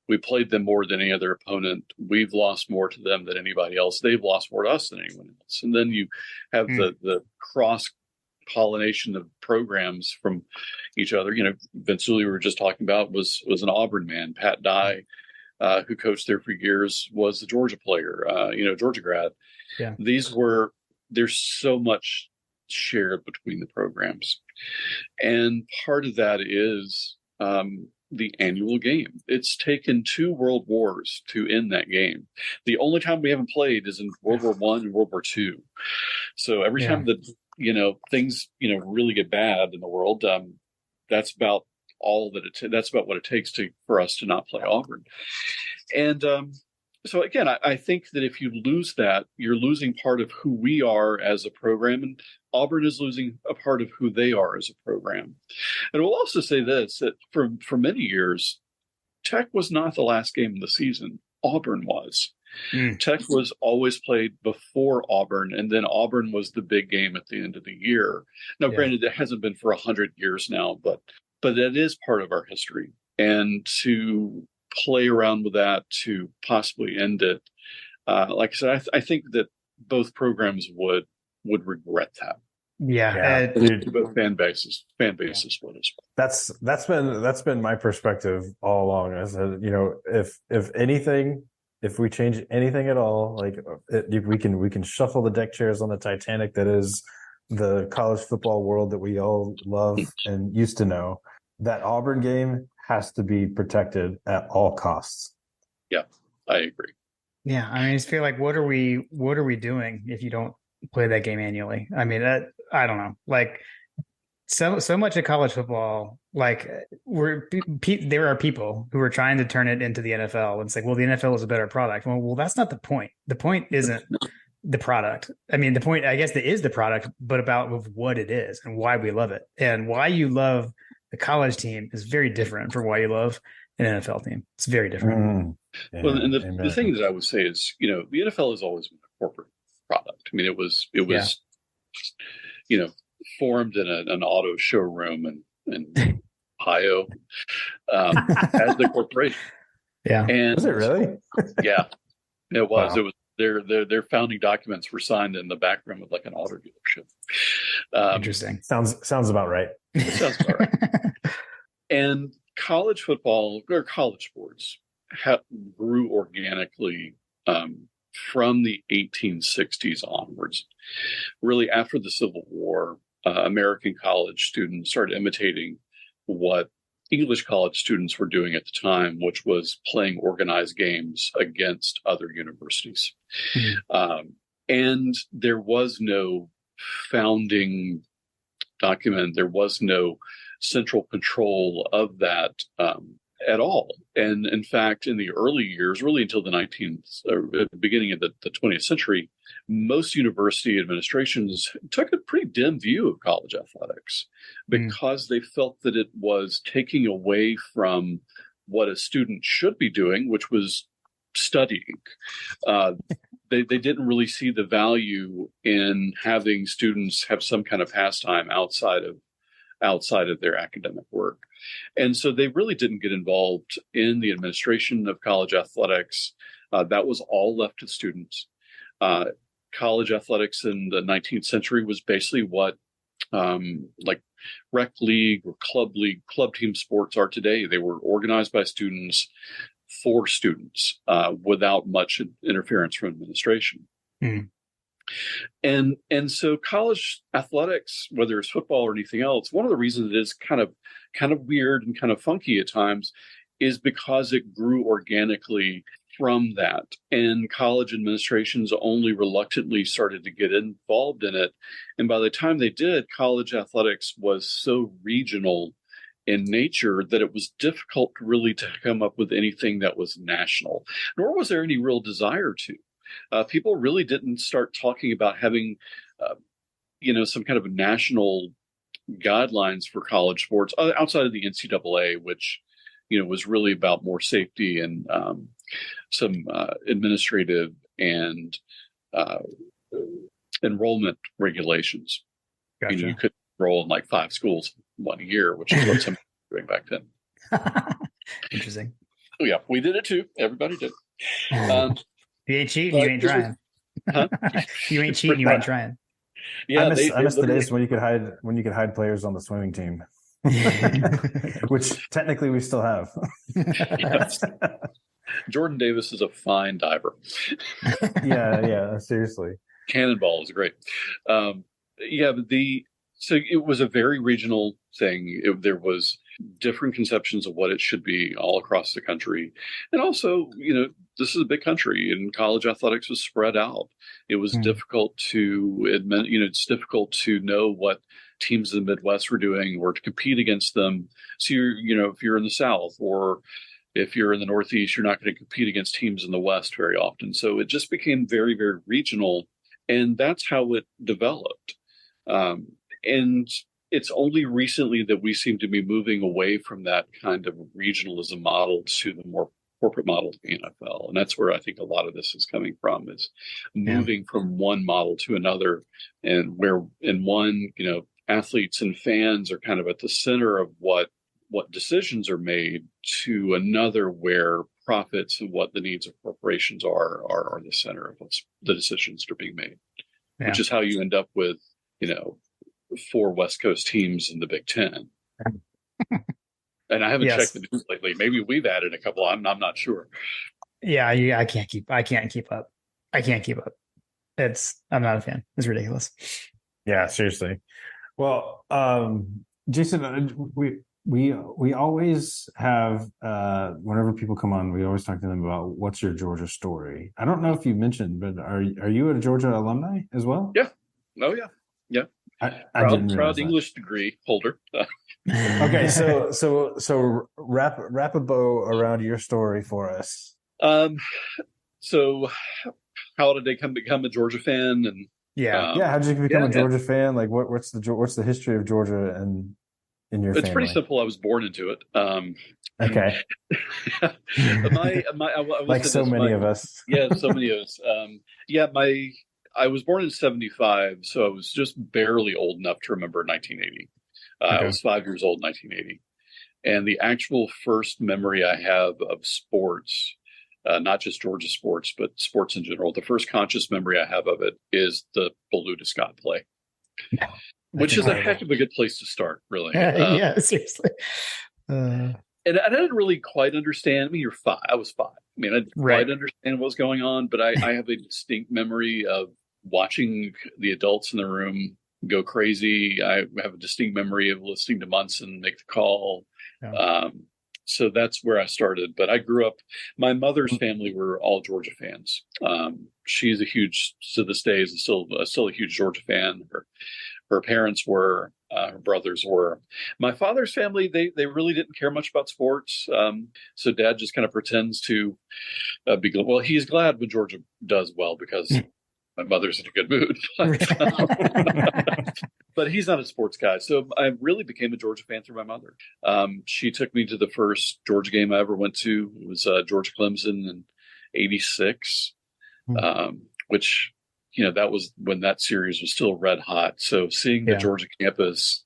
We played them more than any other opponent. We've lost more to them than anybody else. They've lost more to us than anyone else. And then you have the cross-pollination of programs from each other. Vince Dooley, we were just talking about, was an Auburn man. Pat Dye, who coached there for years, was a Georgia player, Georgia grad. Yeah. There's so much shared between the programs. And part of that is the annual game. It's taken 2 world wars to end that game. The only time we haven't played is in World War I and World War II. So every time that, things, really get bad in the world, that's about all that that's about what it takes for us to not play Auburn. And so again, I think that if you lose that, you're losing part of who we are as a program, and Auburn is losing a part of who they are as a program. And we'll also say this, that for many years, Tech was not the last game of the season. Auburn was. Tech was always played before Auburn, and then Auburn was the big game at the end of the year. Now, granted, it hasn't been for 100 years now, but that is part of our history. And to play around with that, to possibly end it, like I said, I think that both programs would regret that. Both fan bases would as well. That's been my perspective all along. I said, if anything, if we change anything at all, we can shuffle the deck chairs on the Titanic that is the college football world that we all love and used to know. That Auburn game has to be protected at all costs. Yeah, I agree. Yeah, I just feel like what are we doing if you don't play that game annually? I mean, I don't know. So much of college football, there are people who are trying to turn it into the NFL and say, well, the NFL is a better product. Well, that's not the point. The point isn't the product. I mean, the point, I guess, that is the product, but about what it is and why we love it, and why you love the college team is very different from why you love an NFL team. It's very different. Well, and the thing that I would say is, the NFL has always been a corporate product. I mean, it was formed in an auto showroom in Ohio as the corporation. Yeah. And was it really? Yeah, it was. Wow. It was. Their founding documents were signed in the background of an auto dealership. Interesting. Sounds about right. Sounds about right. And college football or college sports grew organically from the 1860s onwards. Really, after the Civil War, American college students started imitating what English college students were doing at the time, which was playing organized games against other universities. And there was no founding document. There was no central control of that at all. And in fact, in the early years, really until the beginning of the 20th century, most university administrations took a pretty dim view of college athletics because they felt that it was taking away from what a student should be doing, which was studying. They didn't really see the value in having students have some kind of pastime outside of their academic work. And so they really didn't get involved in the administration of college athletics. That was all left to students. College athletics in the 19th century was basically what rec league, club team sports are today. They were organized by students for students without much interference from administration. Mm. And so college athletics, whether it's football or anything else, one of the reasons it is kind of weird and kind of funky at times is because it grew organically from that. And college administrations only reluctantly started to get involved in it. And by the time they did, college athletics was so regional in nature that it was difficult really to come up with anything that was national, nor was there any real desire to. People really didn't start talking about having, some kind of national guidelines for college sports outside of the NCAA, which, was really about more safety and some administrative and enrollment regulations. Gotcha. You could enroll in like 5 schools in 1 year, which is what some were doing back then. Interesting. Oh, yeah, we did it too. Everybody did. You ain't cheating, you ain't trying. Huh? You ain't cheating, you ain't trying. Yeah, I miss the days when you could hide players on the swimming team, which technically we still have. Yes. Jordan Davis is a fine diver. Yeah, seriously. Cannonball is great. So it was a very regional thing. There was different conceptions of what it should be all across the country. And also, this is a big country and college athletics was spread out. It was difficult to admit, it's difficult to know what teams in the Midwest were doing or to compete against them. So if you're in the South or if you're in the Northeast, you're not going to compete against teams in the West very often. So it just became very, very regional. And that's how it developed. And it's only recently that we seem to be moving away from that kind of regionalism model to the more corporate model of the NFL. And that's where I think a lot of this is coming from, is moving from one model to another, and where in one, athletes and fans are kind of at the center of what decisions are made, to another where profits and what the needs of corporations are the center of the decisions that are being made, which is how you end up with, 4 West Coast teams in the Big Ten. And I haven't checked the news lately. Maybe we've added a couple. I'm not sure. Yeah, I can't keep up. I'm not a fan. It's ridiculous. Yeah, seriously. Well, Jason, we always have whenever people come on, we always talk to them about what's your Georgia story. I don't know if you mentioned, but are you a Georgia alumni as well? Yeah. Oh yeah. Yeah. Proud English degree holder. Okay, so wrap a bow around your story for us. So how did I become a Georgia fan? And how did you become a Georgia fan? Like what's the history of Georgia and in your family? It's pretty simple. I was born into it. Okay. Like so many of us. Yeah, so many of us. I was born in 1975, so I was just barely old enough to remember 1980. I was 5 years old in 1980. And the actual first memory I have of sports, not just Georgia sports, but sports in general, the first conscious memory I have of it is the Beluga Scott play, which is a heck of a good place to start, really. Yeah, seriously. And I didn't really quite understand. I mean, you're 5. I was 5. I mean, I didn't quite understand what was going on, but I have a distinct memory of watching the adults in the room go crazy. I have a distinct memory of listening to Munson make the call. Yeah. So that's where I started. But I grew up, my mother's family were all Georgia fans. She's to this day, is still a huge Georgia fan. Her parents were, her brothers were. My father's family, they really didn't care much about sports. So Dad just kind of pretends to be, well, he's glad when Georgia does well because my mother's in a good mood. But he's not a sports guy. So I really became a Georgia fan through my mother. She took me to the first Georgia game I ever went to. It was Georgia Clemson in '86, which, that was when that series was still red hot. So seeing the Georgia campus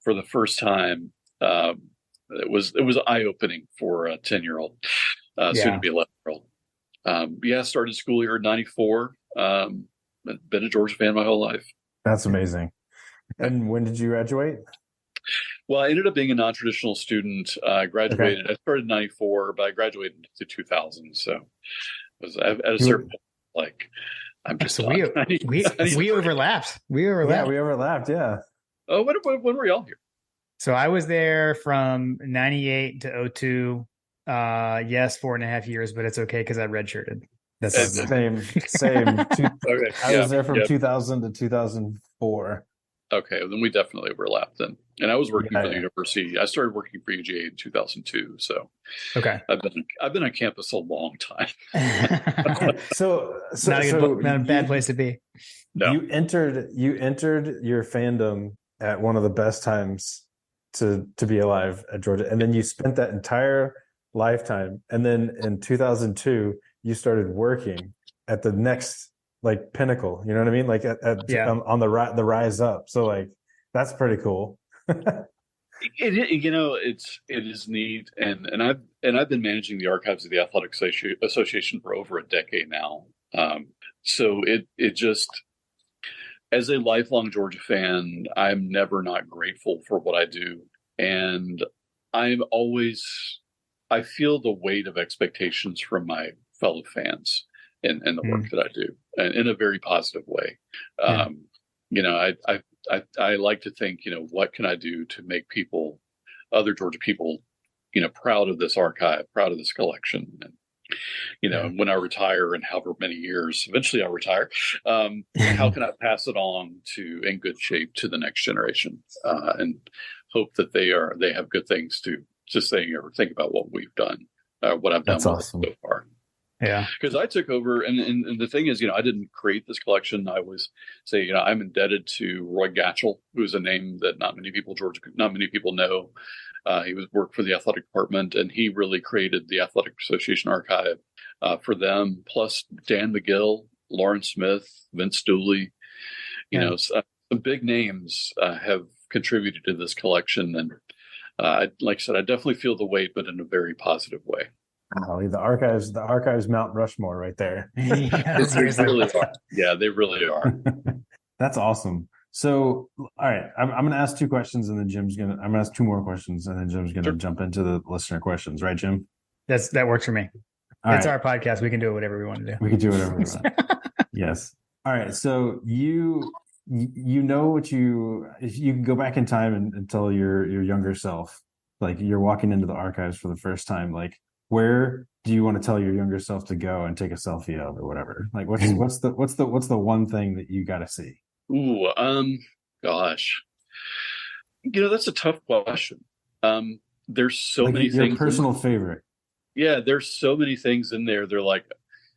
for the first time, it was eye-opening for a 10-year-old, soon to be 11-year-old. Started school here in '94. Been a Georgia fan my whole life. That's amazing. And when did you graduate? Well, I ended up being a non-traditional student. I graduated. I started in '94, but I graduated in 2000. So it was at a certain point, like I'm just so done. we overlapped. We overlapped. Yeah, we overlapped. Yeah. Oh, when were y'all here? So I was there from 98 to 02. Yes, 4.5 years, but it's okay because I redshirted. That's same. Okay, I was there from 2000 to 2004. Okay, then we definitely overlapped then. And I was working for the university. I started working for UGA in 2002. So okay, I've been on campus a long time. so not a bad place to be. No. You entered your fandom at one of the best times to be alive at Georgia, and then you spent that entire lifetime, and then in 2002 you started working at the next like pinnacle, you know what I mean, like on the rise up. So like that's pretty cool. It is neat, and I've been managing the archives of the Athletic Association for over a decade now. So it just, as a lifelong Georgia fan, I'm never not grateful for what I do, and I feel the weight of expectations from my fellow fans in the work that I do, and in a very positive way. I like to think, what can I do to make other Georgia people, proud of this archive, proud of this collection. And, when I retire in however many years, eventually I'll retire. How can I pass it on in good shape to the next generation, and hope that they have good things to say or think about what we've done, what I've done so far. Yeah, because I took over, and the thing is, I didn't create this collection. I was I'm indebted to Roy Gatchell, who's a name that not many people know. He worked for the athletic department, and he really created the Athletic Association archive for them. Plus Dan McGill, Lauren Smith, Vince Dooley, some big names have contributed to this collection, and like I said, I definitely feel the weight, but in a very positive way. Oh, the archives Mount Rushmore right there. Yeah, they really are. Yeah, they really are. That's awesome. So, all right, I'm going to ask two questions, and then I'm going to ask two more questions, and then Jim's going to jump into the listener questions. Right, Jim? That works for me. It's our podcast. We can do whatever we want to do. We can do whatever we want. Yes. All right. So if you can go back in time and tell your younger self, like you're walking into the archives for the first time, like, where do you want to tell your younger self to go and take a selfie of or whatever? Like what's the one thing that you got to see? Ooh, gosh, that's a tough question. There's so many things. Your personal favorite. Yeah, there's so many things in there. They're like,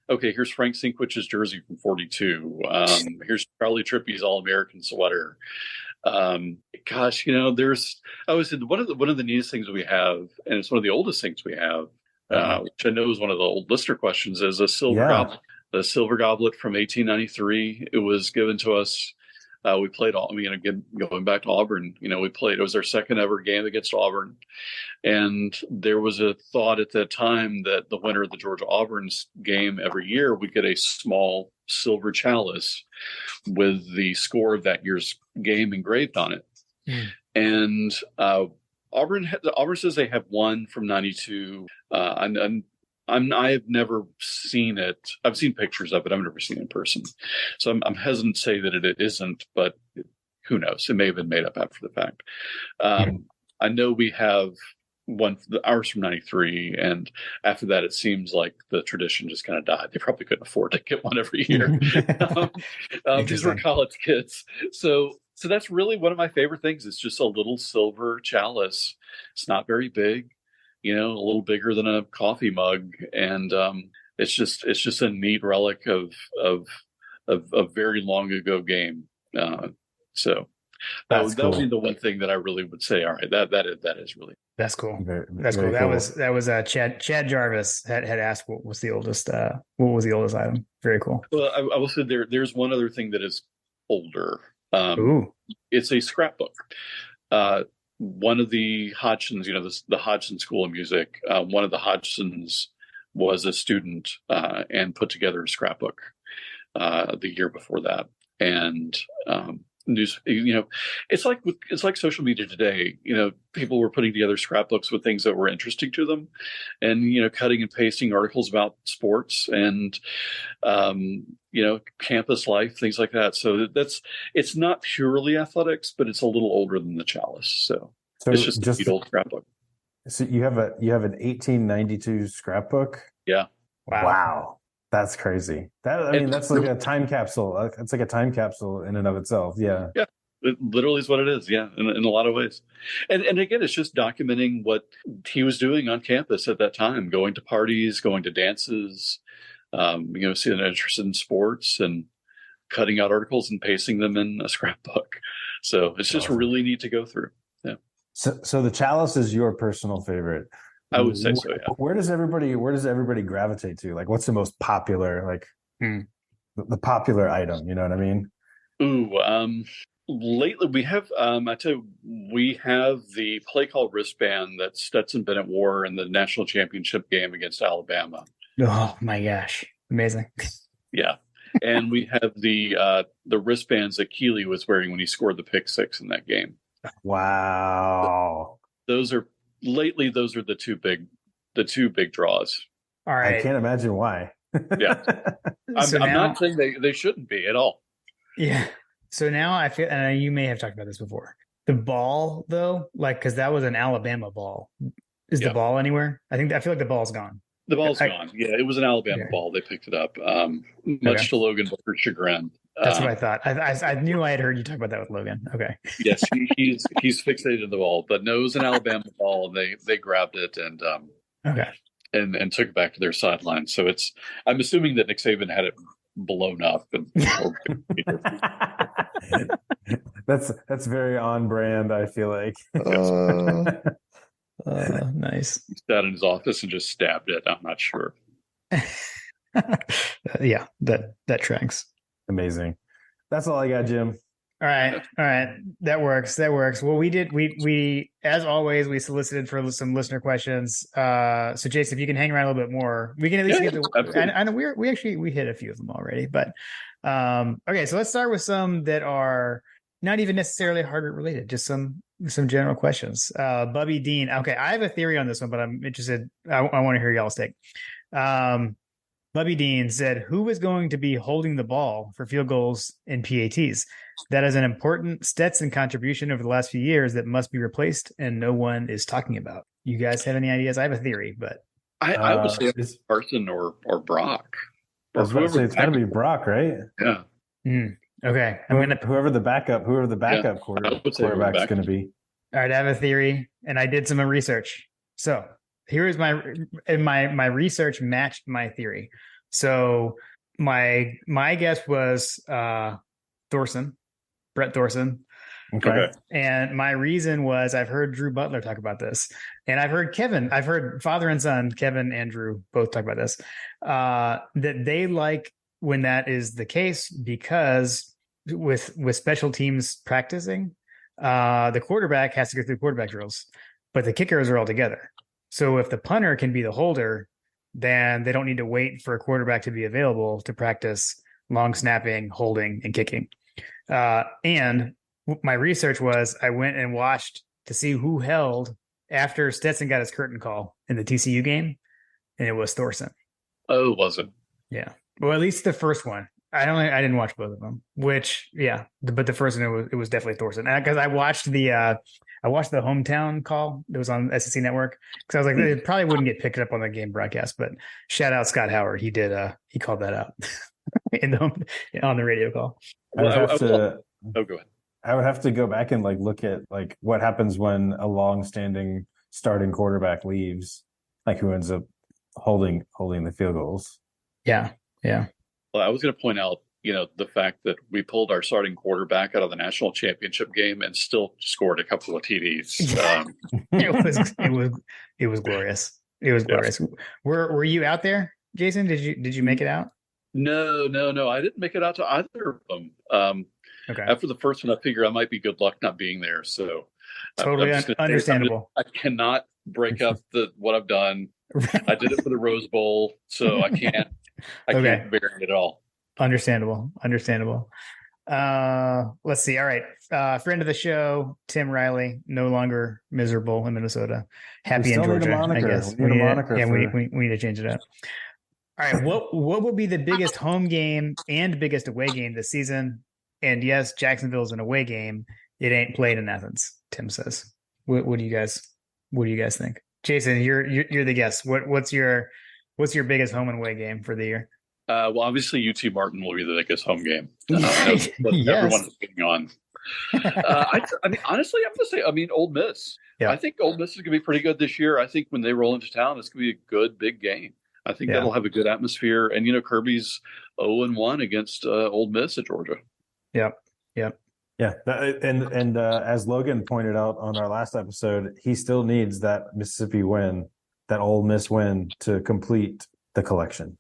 okay, here's Frank Sinkwich's jersey from '42. Here's Charlie Trippi's All-American sweater. Gosh, there's one of the neatest things we have, and it's one of the oldest things we have. Which I know is one of the old listener questions, is a silver goblet. The silver goblet from 1893. It was given to us. We played going back to Auburn. We played. It was our second ever game against Auburn, and there was a thought at that time that the winner of the Georgia Auburn game every year would get a small silver chalice with the score of that year's game engraved on it. And Auburn says they have one from '92. I have never seen it. I've seen pictures of it. I've never seen it in person. So I'm hesitant to say that it isn't, but who knows? It may have been made up after the fact. I know we have ours from '93, and after that, it seems like the tradition just kind of died. They probably couldn't afford to get one every year. These were college kids. So that's really one of my favorite things. It's just a little silver chalice. It's not very big, a little bigger than a coffee mug, and it's just a neat relic of a very long ago game. So that would be the one thing that I really would say. All right, that is really that's cool. That's cool. Cool. That was Chad Jarvis had asked what was the oldest item. Very cool. Well, I will say there's one other thing that is older. It's a scrapbook. One of the Hodgsons, the Hodgson School of Music, one of the Hodgsons was a student and put together a scrapbook the year before that. And news. It's like social media today. People were putting together scrapbooks with things that were interesting to them, and cutting and pasting articles about sports and campus life, things like that. So it's not purely athletics, but it's a little older than the Chalice. So it's just a old scrapbook. So you have an 1892 scrapbook? Yeah. Wow. That's crazy. That's like a time capsule. It's like a time capsule in and of itself. Yeah. Yeah. It literally is what it is. Yeah. In a lot of ways. And again, it's just documenting what he was doing on campus at that time, going to parties, going to dances, seeing an interest in sports and cutting out articles and pasting them in a scrapbook. So it's just really neat to go through. Yeah. So the Chalice is your personal favorite. I would say so, yeah. Where does everybody gravitate to? Like, what's the most popular, the popular item? You know what I mean? Ooh, lately we have, we have the play call wristband that Stetson Bennett wore in the national championship game against Alabama. Oh my gosh. Amazing. Yeah. And we have the wristbands that Keeley was wearing when he scored the pick six in that game. Wow. Those are the two big draws. All right. I can't imagine why. Yeah. I'm not saying they shouldn't be at all. Yeah. So now I feel, and you may have talked about this before, the ball though, because that was an Alabama ball. Is the ball anywhere? I feel like the ball's gone. The ball's gone. Yeah, it was an Alabama ball. They picked it up, much to Logan Booker's chagrin. That's what I thought. I knew I had heard you talk about that with Logan. Okay. Yes, he's fixated on the ball, but no, it was an Alabama ball, and they grabbed it and and took it back to their sideline. So I'm assuming that Nick Saban had it blown up. And that's very on brand. I feel like. Nice. He sat in his office and just stabbed it. I'm not sure. Yeah, that tracks. Amazing. That's all I got, Jim. All right. That works. Well, we as always, we solicited for some listener questions. So Jason, if you can hang around a little bit more, we can at least get the, I know we hit a few of them already, but okay. So let's start with some that are not even necessarily Hargrett related, just some general questions. Bubby Dean. Okay. I have a theory on this one, but I'm interested. I want to hear y'all's take. Bubby Dean said, who is going to be holding the ball for field goals and PATs? That is an important Stetson contribution over the last few years that must be replaced and no one is talking about. You guys have any ideas? I have a theory, but I would say it's Carson or Brock. I was going to say it's got to be Brock, right? Yeah. Okay. Whoever the backup quarterback's going to be. All right. I have a theory and I did some research. So here is my research matched my theory. So my guess was Brett Thorson. Okay. And my reason was I've heard Drew Butler talk about this, and I've heard father and son, Kevin and Drew, both talk about this, that they like when that is the case because with special teams practicing, the quarterback has to go through quarterback drills, but the kickers are all together. So if the punter can be the holder, then they don't need to wait for a quarterback to be available to practice long snapping, holding, and kicking. And my research was I went and watched to see who held after Stetson got his curtain call in the TCU game, and it was Thorson. Oh, was it? Yeah. Well, at least the first one. I didn't watch both of them. But the first one it was definitely Thorson because I watched the hometown call that was on SEC Network because I was like, it probably wouldn't get picked up on the game broadcast. But shout out Scott Howard, he called that out on the radio call. Go ahead. I would have to go back and look at what happens when a long-standing starting quarterback leaves, who ends up holding the field goals. Yeah. Well, I was going to point out, the fact that we pulled our starting quarterback out of the national championship game and still scored a couple of TDs. It was glorious. It was glorious. Were you out there, Jason? Did you make it out? No. I didn't make it out to either of them. Okay. After the first one, I figure I might be good luck not being there. So totally understandable. I cannot break up what I've done. I did it for the Rose Bowl, so I can't bear it at all. Understandable. Let's see. All right. Friend of the show, Tim Riley, no longer miserable in Minnesota. Happy in Georgia, I guess. We need a moniker. We need to change it up. All right. What will be the biggest home game and biggest away game this season? And yes, Jacksonville's an away game. It ain't played in Athens, Tim says. What do you guys think? Jason, you're the guest. What's your biggest home and away game for the year? Well, obviously UT Martin will be the biggest home game. Yes. Everyone is getting on. I mean, honestly, I'm going to say, Ole Miss. Yeah. I think Ole Miss is going to be pretty good this year. I think when they roll into town, it's going to be a good, big game. I think that'll have a good atmosphere. And, Kirby's 0-1 against Ole Miss at Georgia. Yep. Yeah. And as Logan pointed out on our last episode, he still needs that Mississippi win, that Ole Miss win to complete the collection.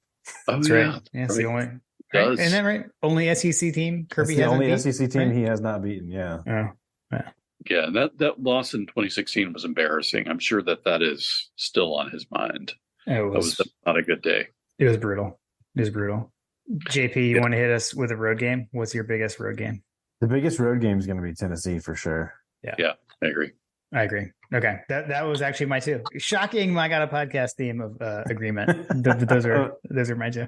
That's right. Yeah, it's the only. Right? Isn't that right? Only SEC team Kirby has. The only SEC team he has not beaten. Yeah. Yeah. That loss in 2016 was embarrassing. I'm sure that is still on his mind. It was not a good day. It was brutal. JP, you want to hit us with a road game? What's your biggest road game? The biggest road game is going to be Tennessee for sure. Yeah, I agree. Okay, that was actually my two. Shocking! I got a podcast theme of agreement. Those are my two.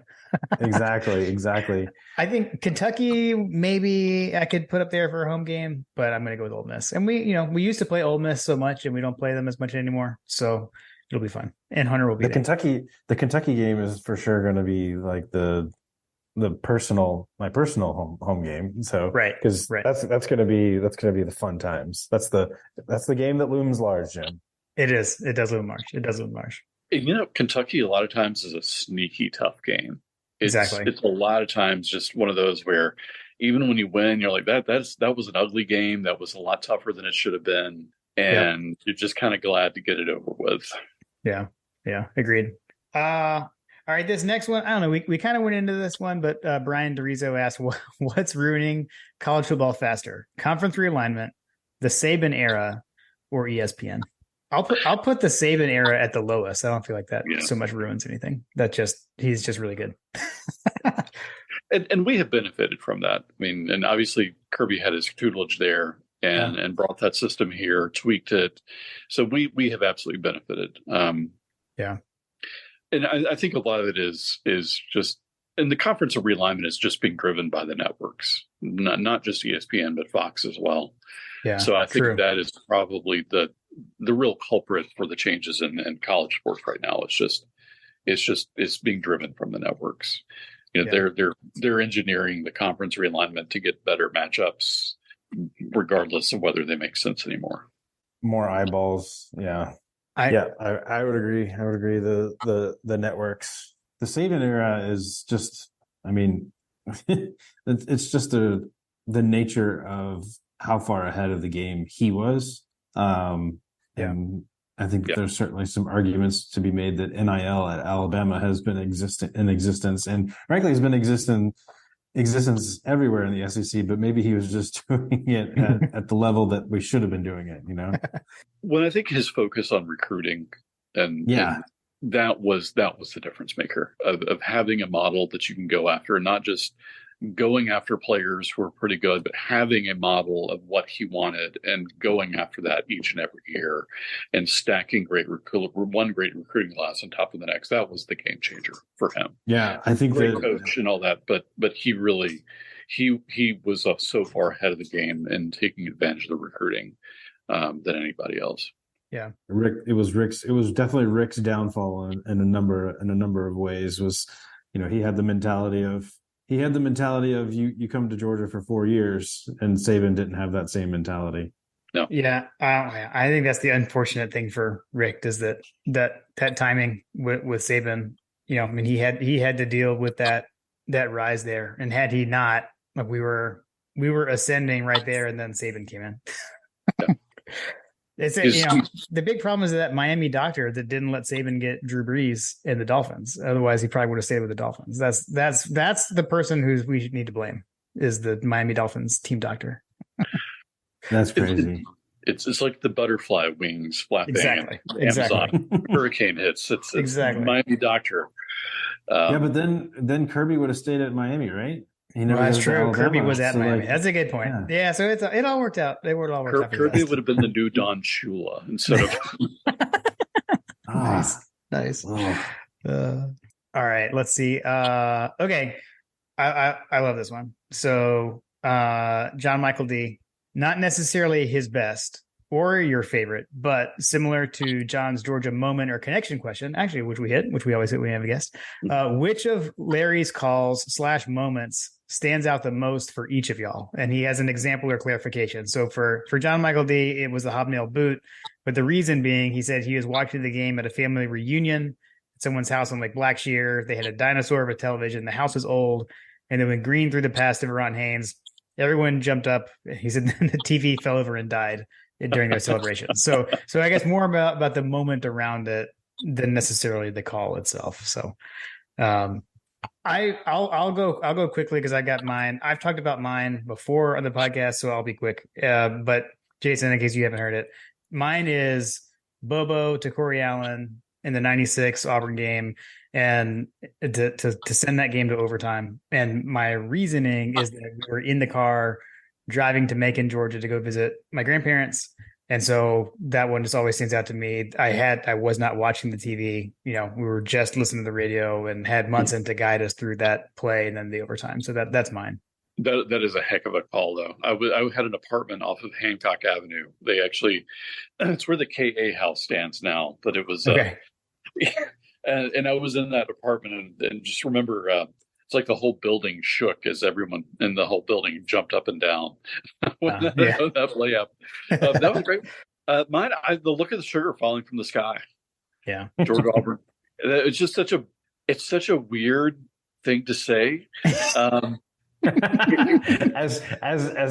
Exactly. I think Kentucky maybe I could put up there for a home game, but I'm going to go with Ole Miss. And we used to play Ole Miss so much, and we don't play them as much anymore. So it'll be fun. And Hunter will be there. The Kentucky game is for sure going to be like my personal home game. So because that's going to be the fun times. That's the game that looms large, Jim. It is. It does loom large. And, Kentucky a lot of times is a sneaky tough game. Exactly. It's a lot of times just one of those where even when you win, you're like that was an ugly game. That was a lot tougher than it should have been, and you're just kind of glad to get it over with. Yeah. Agreed. All right, this next one, I don't know. We kind of went into this one, but Brian DeRizo asked, what's ruining college football faster? Conference realignment, the Saban era, or ESPN? I'll put the Saban era at the lowest. I don't feel like that so much ruins anything. He's just really good. and we have benefited from that. I mean, and obviously Kirby had his tutelage there and brought that system here, tweaked it. So we have absolutely benefited. And I think a lot of it is just, and the conference of realignment is just being driven by the networks, not just ESPN, but Fox as well. Yeah. So I think that is probably the real culprit for the changes in college sports right now. It's being driven from the networks. They're engineering the conference realignment to get better matchups, regardless of whether they make sense anymore. More eyeballs. Yeah. I would agree. The networks, the Saban era is just, it's just the nature of how far ahead of the game he was. And I think there's certainly some arguments to be made that NIL at Alabama has been in existence, and frankly has been existence everywhere in the SEC, but maybe he was just doing it at the level that we should have been doing it, Well, I think his focus on recruiting and that was the difference maker of having a model that you can go after, and not just going after players who are pretty good, but having a model of what he wanted and going after that each and every year and stacking one great recruiting class on top of the next. That was the game changer for him. Yeah, I think great coach and all that, but he really he was so far ahead of the game and taking advantage of the recruiting than anybody else. Yeah, it was definitely Rick's downfall in a number of ways. Was he had the mentality of you come to Georgia for 4 years, and Saban didn't have that same mentality. No. Yeah, I think that's the unfortunate thing for Rick is that timing with Saban. He had to deal with that rise there, and had he not, we were ascending right there, and then Saban came in. Yeah. The big problem is that Miami doctor that didn't let Saban get Drew Brees and the Dolphins. Otherwise, he probably would have stayed with the Dolphins. That's the person who we need to blame is the Miami Dolphins team doctor. That's crazy. It's like the butterfly wings flapping. Exactly. Amazon hurricane hits. It's exactly Miami doctor. But then Kirby would have stayed at Miami, right? He never that's goes to true. Kirby Alabama, was at so Miami. like, That's a good point. Yeah, so it all worked out. They were all worked out for Kirby the would have been the new Don Shula instead of. Nice. All right, let's see. Okay, I love this one. So, John Michael D, not necessarily his best or your favorite, but similar to John's Georgia moment or connection question, actually, which we always hit when we have a guest. Which of Larry's calls / moments stands out the most for each of y'all? And he has an example or clarification. So for John Michael D, it was the hobnail boot, but the reason being, he said he was watching the game at a family reunion at someone's house on Lake Blackshear. They had a dinosaur of a television. The house was old. And then when Green threw the pass to Ron Haynes, everyone jumped up. He said the TV fell over and died during their celebration. So I guess more about the moment around it than necessarily the call itself. So I'll go quickly because I got mine. I've talked about mine before on the podcast, so I'll be quick. But Jason, in case you haven't heard it, mine is Bobo to Corey Allen in the 96 Auburn game, and to send that game to overtime. And my reasoning is that we were in the car driving to Macon, Georgia to go visit my grandparents. And so that one just always stands out to me. I was not watching the TV. We were just listening to the radio and had Munson to guide us through that play and then the overtime. So that's mine. That is a heck of a call, though. I had an apartment off of Hancock Avenue. They actually, it's where the KA house stands now, but it was, okay. And I was in that apartment and just remember, it's like the whole building shook as everyone in the whole building jumped up and down when that play up. That was great. Mine, the look of the sugar falling from the sky. Yeah, Georgia Auburn. It's just such a weird thing to say. as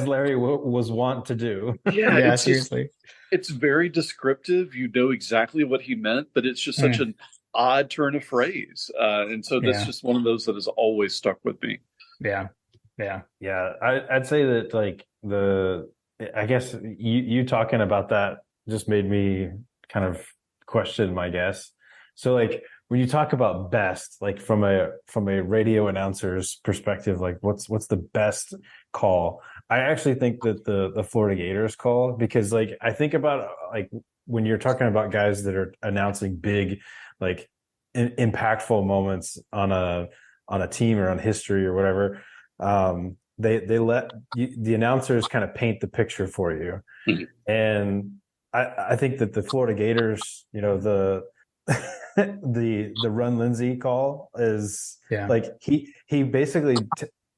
Larry was wont to do. Yeah, seriously. It's very descriptive. You know exactly what he meant, but it's just such an odd turn of phrase. And so that's just one of those that has always stuck with me. Yeah. I'd say that like I guess you talking about that just made me kind of question my guess. So like when you talk about best, like from a radio announcer's perspective, like what's the best call? I actually think that the Florida Gators call, because like I think about like when you're talking about guys that are announcing big, like impactful moments on a team or on history or whatever, they let the announcers kind of paint the picture for you. Mm-hmm. And I think that the Florida Gators, the Run Lindsay call is like he basically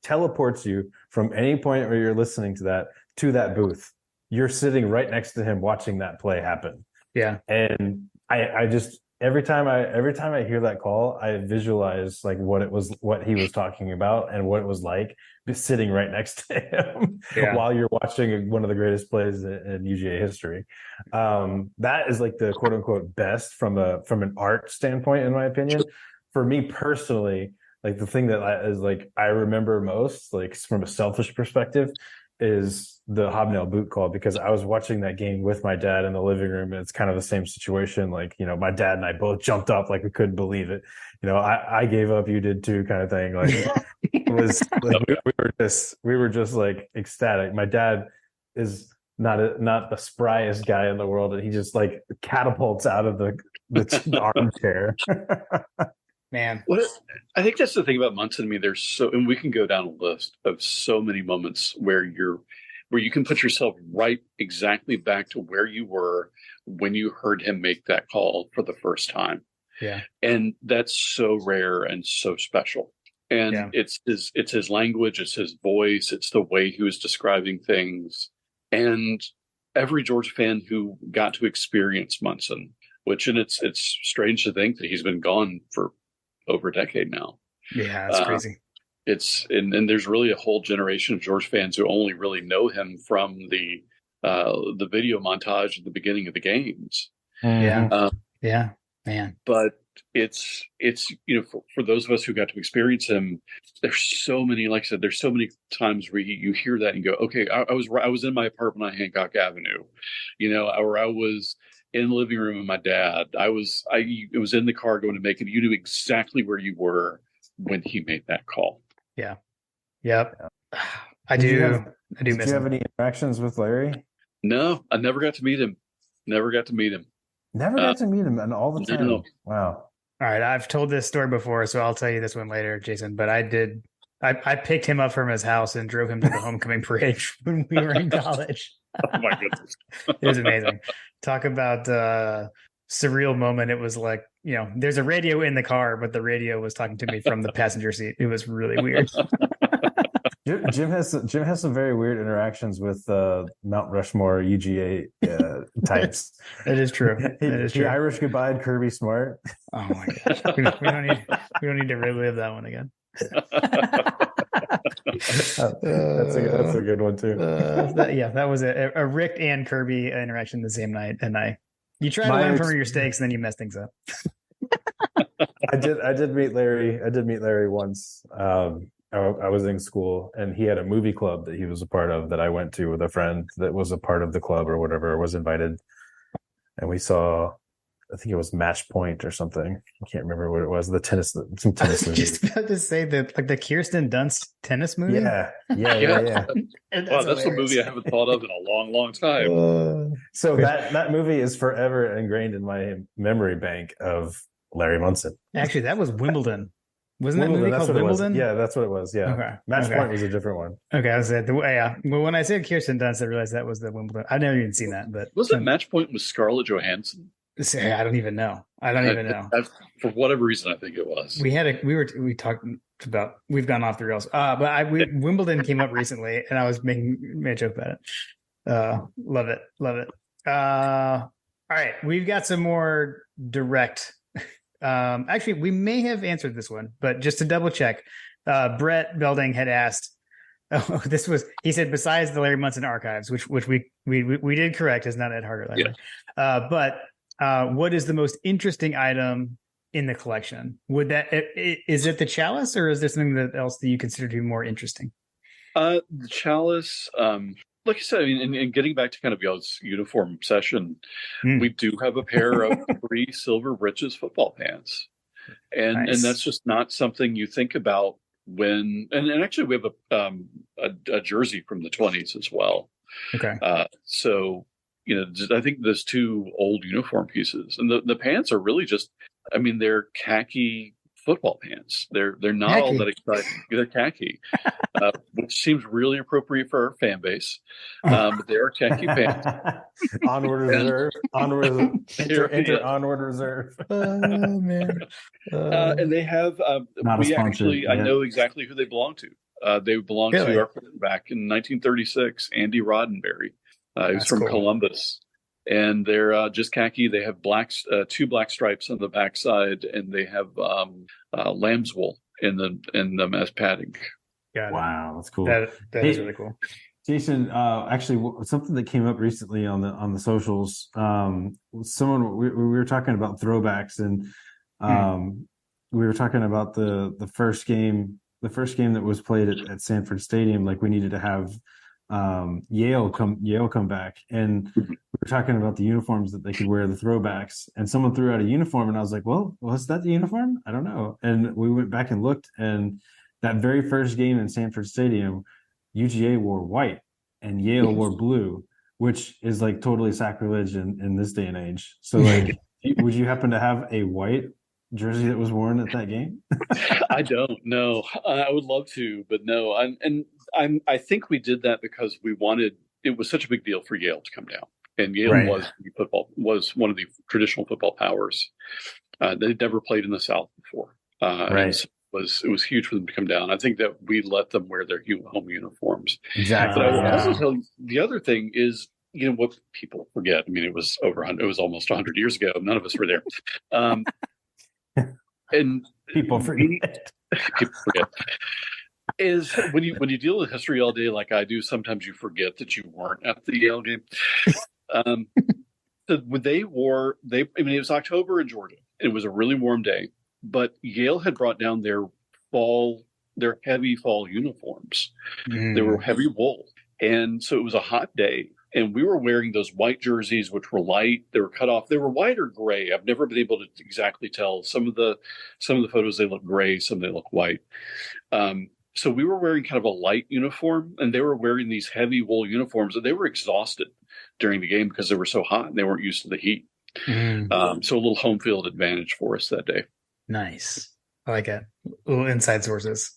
teleports you from any point where you're listening to that booth. You're sitting right next to him watching that play happen. Yeah. And I just every time I hear that call, I visualize like what he was talking about and what it was like sitting right next to him while you're watching one of the greatest plays in UGA history. That is like the quote unquote best from an art standpoint, in my opinion. For me personally, like the thing that I remember most, like from a selfish perspective, is the hobnail boot call, because I was watching that game with my dad in the living room, and it's kind of the same situation. Like, my dad and I both jumped up like we couldn't believe it. I gave up, you did too, kind of thing. Like it was like we were just like ecstatic. My dad is not the spryest guy in the world, and he just like catapults out of the armchair. Man, I think that's the thing about Munson. I mean, and we can go down a list of so many moments where you can put yourself right exactly back to where you were when you heard him make that call for the first time. Yeah. And that's so rare and so special. And it's his language, it's his voice, it's the way he was describing things. And every Georgia fan who got to experience Munson, and it's strange to think that he's been gone for over a decade now. Yeah, that's crazy. And there's really a whole generation of Georgia fans who only really know him from the video montage at the beginning of the games. Yeah, man. But it's for those of us who got to experience him, there's so many, like I said, there's so many times where you hear that and go, okay, I was in my apartment on Hancock Avenue, or I was in the living room with my dad. It was in the car going to Macon. You knew exactly where you were when he made that call. Yeah. Yep. I Did you do. have, I do did miss you him. have any interactions with Larry? No, I never got to meet him. Never got to meet him. Never got to meet him, and all the time. No. Wow. All right, I've told this story before, so I'll tell you this one later, Jason. But I did. I picked him up from his house and drove him to the homecoming parade when we were in college. Oh my goodness. It was amazing. Talk about surreal moment. It was like, there's a radio in the car, but the radio was talking to me from the passenger seat. It was really weird. Jim has some very weird interactions with Mount Rushmore UGA types. That is true. That is He true. Irish goodbye Kirby Smart. Oh my gosh, we don't need to relive that one again. That's a good one too. That was a Rick and Kirby interaction the same night, and you try to learn from your mistakes, and then you mess things up. I did meet Larry. I did meet Larry once. I was in school, and he had a movie club that he was a part of that I went to with a friend that was a part of the club or whatever, was invited. And we saw, I think it was Match Point or something. I can't remember what it was. Some tennis movie. Just about to say that, like the Kirsten Dunst tennis movie. Yeah. Wow, that's a movie I haven't thought of in a long, long time. So that movie is forever ingrained in my memory bank of Larry Munson. Actually, that was Wimbledon. Wasn't that movie called Wimbledon? Yeah, that's what it was. Yeah. Okay. Match Point was a different one. Okay, I said, yeah. Well, when I said Kirsten Dunst, I realized that was the Wimbledon. I've never even seen that, but was it Match Point with Scarlett Johansson? I don't even know. For whatever reason, I think it was. We talked about, we've gone off the rails. But Wimbledon came up recently, and I was making a joke about it. Love it. All right, we've got some more direct. Actually, we may have answered this one, but just to double check, Brett Belding had asked. Oh, he said besides the Larry Munson archives, which we did correct, is not at Hargrett Library. Yeah. But what is the most interesting item in the collection? Is it the chalice, or is there something else that you consider to be more interesting? The chalice, like I said, I mean, and getting back to kind of y'all's uniform obsession, we do have a pair of 3 silver breeches football pants, and that's just not something you think about when. And actually, we have a jersey from the 20s as well. Okay, so I think there's 2 old uniform pieces, and the pants are really just, I mean, they're khaki football pants. They're not khaki. All that exciting. They're khaki, which seems really appropriate for our fan base. But they are khaki pants. Onward reserve. Enter onward reserve. Oh man. And they have. I know exactly who they belong to. They belong to our quarterback in 1936, Andy Roddenberry. He was from Columbus. And they're just khaki. They have 2 black stripes on the backside, and they have lamb's wool in them as padding. Wow, that's cool. That is really cool. Jason, actually, something that came up recently on the socials. Someone we were talking about throwbacks, and we were talking about the first game that was played at Sanford Stadium. Like, we needed to have Yale come back, and we were talking about the uniforms that they could wear, the throwbacks, and someone threw out a uniform, and I was like, well, was that the uniform? I don't know. And we went back and looked, and that very first game in Sanford Stadium, UGA wore white and Yale wore blue, which is like totally sacrilege in this day and age. So, like, would you happen to have a white jersey that was worn at that game? I don't know. I would love to, but no. I think we did that because we wanted. It was such a big deal for Yale to come down, and Yale was one of the traditional football powers. They'd never played in the South before. So it was huge for them to come down. I think that we let them wear their home uniforms. Exactly. But I will also tell you, the other thing is, what people forget. I mean, it was almost 100 years ago. None of us were there. And people forget. Is when you deal with history all day like I do, sometimes you forget that you weren't at the Yale game. So when it was October in Georgia. It was a really warm day, but Yale had brought down their heavy fall uniforms. They were heavy wool, and so it was a hot day. And we were wearing those white jerseys, which were light. They were cut off. They were white or gray. I've never been able to exactly tell. Some of the photos, they look gray. Some they look white. So we were wearing kind of a light uniform, and they were wearing these heavy wool uniforms, and they were exhausted during the game because they were so hot and they weren't used to the heat. So a little home field advantage for us that day. Nice. I like it. Little inside sources.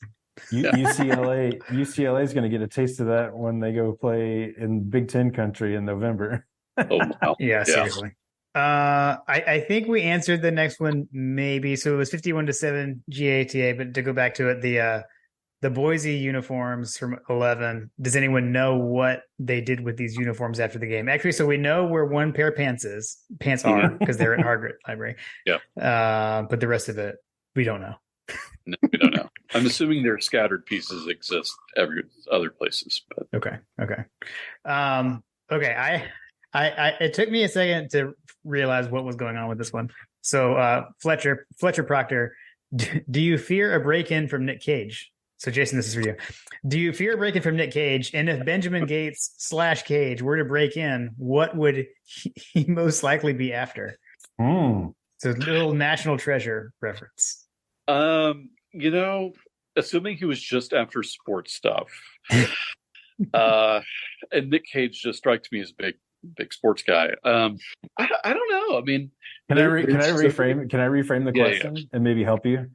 UCLA is going to get a taste of that when they go play in Big Ten country in November. Oh, wow. Yeah, seriously. I think we answered the next one, maybe. So it was 51-7 GATA, but to go back to it, the Boise uniforms from 11. Does anyone know what they did with these uniforms after the game? Actually, so we know where one pair of pants are because they're at Hargrett Library. Yeah. But the rest of it, we don't know. No, we don't know. I'm assuming their scattered pieces exist every other places. But. Okay. Okay. I it took me a second to realize what was going on with this one. So Fletcher Proctor, do you fear a break-in from Nick Cage? So Jason, this is for you. Do you fear a break-in from Nick Cage? And if Benjamin Gates / Cage were to break in, what would he most likely be after? So a little National Treasure reference. Assuming he was just after sports stuff, and Nick Cage just strikes me as a big sports guy. I don't know. I mean, can I reframe the question and maybe help you?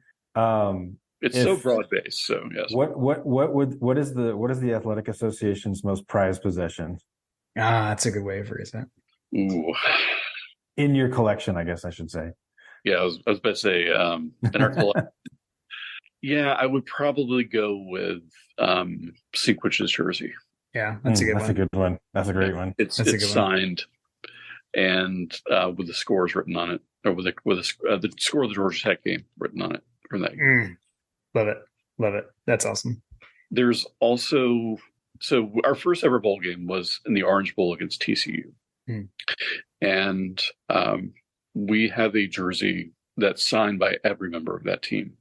It's so broad based. So yes. What is the Athletic Association's most prized possession? That's a good way to phrase that. Ooh. In your collection, I guess I should say. Yeah, I was about to say in our collection. Yeah, I would probably go with Sinkwich's jersey. Yeah, that's a good one. That's a good one. That's a great one. It's signed and with the scores written on it, or with the score of the Georgia Tech game written on it from that game. Love it. That's awesome. There's also our first ever bowl game was in the Orange Bowl against TCU, and we have a jersey that's signed by every member of that team.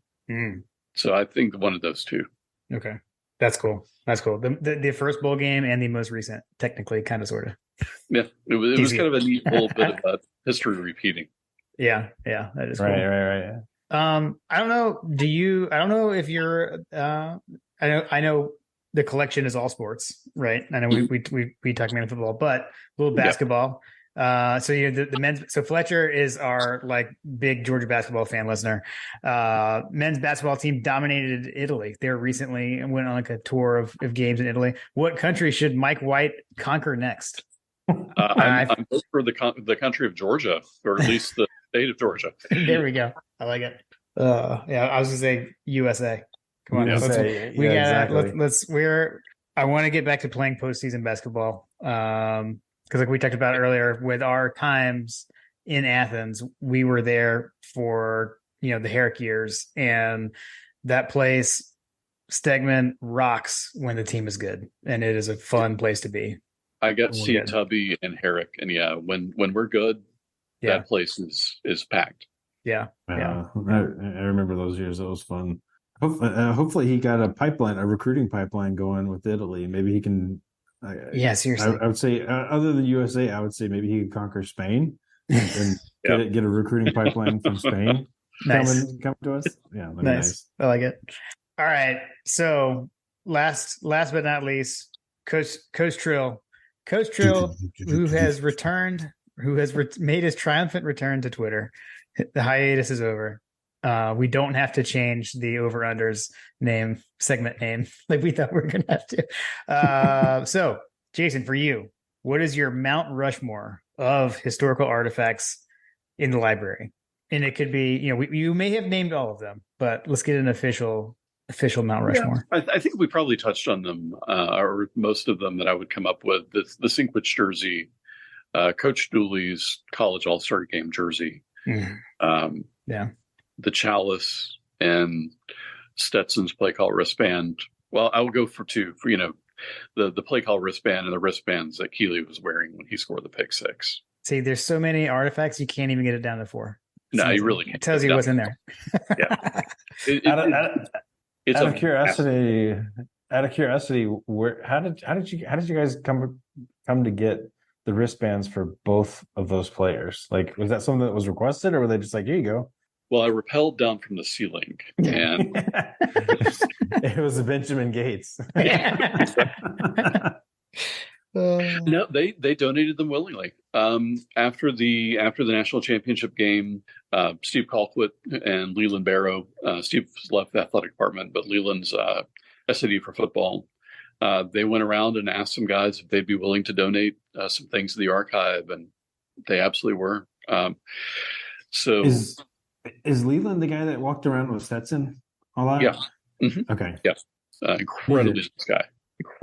So I think one of those two. Okay. That's cool. The first bowl game and the most recent, technically, kind of, sort of. Yeah. It was kind of a neat little bit of history repeating. Yeah. That is cool. Right. I don't know if you're, I know the collection is all sports, right? I know we talk mainly football, but a little basketball. So the men's. So Fletcher is our big Georgia basketball fan listener. Men's basketball team dominated Italy there recently and went on a tour of games in Italy. What country should Mike White conquer next? I'm for the country of Georgia, or at least the state of Georgia. There we go. I like it. I was gonna say USA. Come on, USA. I want to get back to playing postseason basketball. Because we talked about earlier, with our times in Athens, we were there for the Herrick years, and that place, Stegman, rocks when the team is good, and it is a fun place to be. I got to see Tubby and Herrick, and when we're good, that place is packed. Yeah. I remember those years. That was fun. Hopefully, he got a recruiting pipeline going with Italy. Maybe he can. Seriously. I would say, other than USA, I would say maybe he could conquer Spain and get a recruiting pipeline from Spain. Nice. Come to us. Yeah, nice. I like it. All right. So last but not least, Coach Trill, who has made his triumphant return to Twitter. The hiatus is over. We don't have to change the over-unders segment name like we thought we were going to have to. So, Jason, for you, what is your Mount Rushmore of historical artifacts in the library? And it could be, you may have named all of them, but let's get an official Mount Rushmore. I think we probably touched on them, or most of them that I would come up with. The Sinkwich jersey, Coach Dooley's college all-star game jersey. The chalice and Stetson's play call wristband. Well, I will go for two. For the play call wristband and the wristbands that Keeley was wearing when he scored the pick six. See, there's so many artifacts you can't even get it down to four. No, you really can't. It tells you what's in there. Out of curiosity, how did you guys come to get the wristbands for both of those players? Was that something that was requested, or were they just like, here you go? Well, I rappelled down from the ceiling, and it was Benjamin Gates. No, they donated them willingly. After the national championship game, Steve Colquitt and Leland Barrow, Steve left the athletic department, but Leland's SAD for football. They went around and asked some guys if they'd be willing to donate some things to the archive, and they absolutely were. So is Leland the guy that walked around with Stetson a lot? Yeah. Mm-hmm. Okay. Yes. Incredibly nice guy.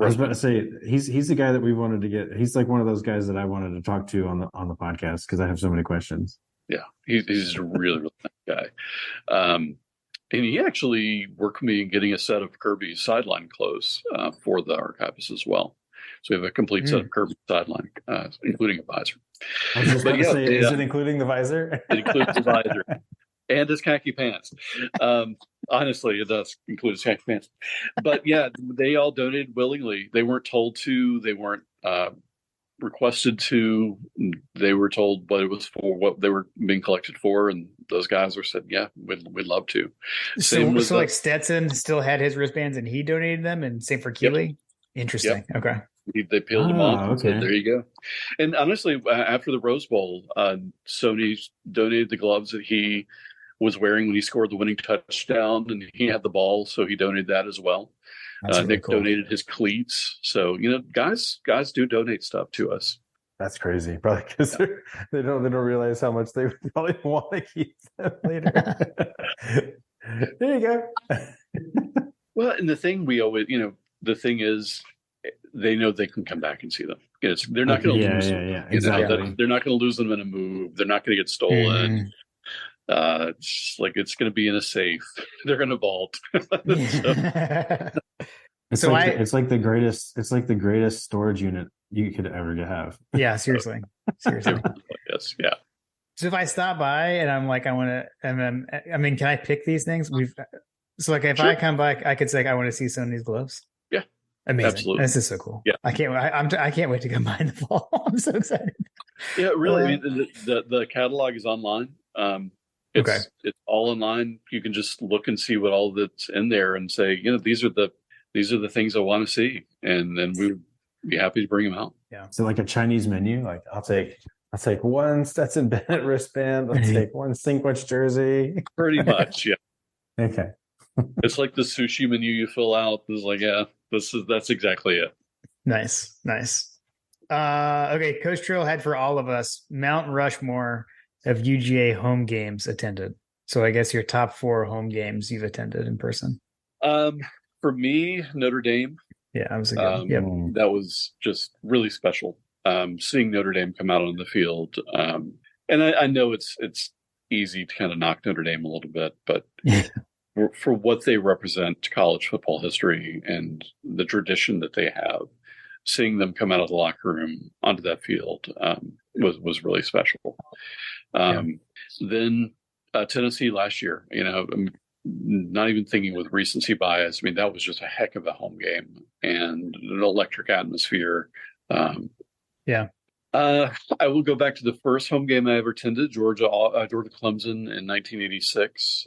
I was about to say he's the guy that we wanted to get. He's like one of those guys that I wanted to talk to on the podcast because I have so many questions. Yeah, he's a really really nice guy, and he actually worked with me in getting a set of Kirby's sideline clothes for the archivists as well. So we have a complete set of Kirby sideline, including a visor. I was just about to say, is it including the visor? It includes the visor and his khaki pants. Honestly, it does include his khaki pants. But yeah, they all donated willingly. They weren't told to. They weren't requested to. They were told what it was for, what they were being collected for, and those guys were said, "Yeah, we'd love to." So like Stetson still had his wristbands, and he donated them, and same for Keeley. Yep. Interesting. Yep. Okay. They peeled them off and said, there you go. And honestly, after the Rose Bowl, Sony donated the gloves that he was wearing when he scored the winning touchdown, and he had the ball, so he donated that as well. Really Nick cool. donated his cleats. So, guys do donate stuff to us. That's crazy. Probably because they don't realize how much they probably want to keep them later. There you go. Well, and the thing we always, the thing is, they know they can come back and see them. They're not going to lose them. Yeah. Exactly. They're not going to lose them in a move. They're not going to get stolen. It's going to be in a safe. They're going to vault. It's like the greatest storage unit you could ever have. Yeah, seriously. Yes, yeah. So if I stop by and I'm like, I want to, can I pick these things? If I come back, I could say I want to see some of these gloves. Yeah, amazing. Absolutely. This is so cool. Yeah, I can't wait to come by in the fall. I'm so excited. Yeah, really. The catalog is online. It's all online. You can just look and see what all that's in there and say, these are the things I want to see, and then we would be happy to bring them out. Yeah. So like a Chinese menu, like I'll take one Stetson Bennett wristband. I'll take one Sinkwich jersey. Pretty much, yeah. Okay. It's like the sushi menu you fill out. It's like, that's exactly it. Nice. Okay, Coach Trailhead for all of us. Mount Rushmore of UGA home games attended. So I guess your top 4 home games you've attended in person. For me, Notre Dame. Yeah, I was again. Yep. That was just really special. Seeing Notre Dame come out on the field. And I know it's easy to kind of knock Notre Dame a little bit, but for what they represent to college football history and the tradition that they have, seeing them come out of the locker room onto that field was really special. Then Tennessee last year, not even thinking with recency bias. I mean, that was just a heck of a home game and an electric atmosphere. I will go back to the first home game I ever attended, Georgia Clemson in 1986.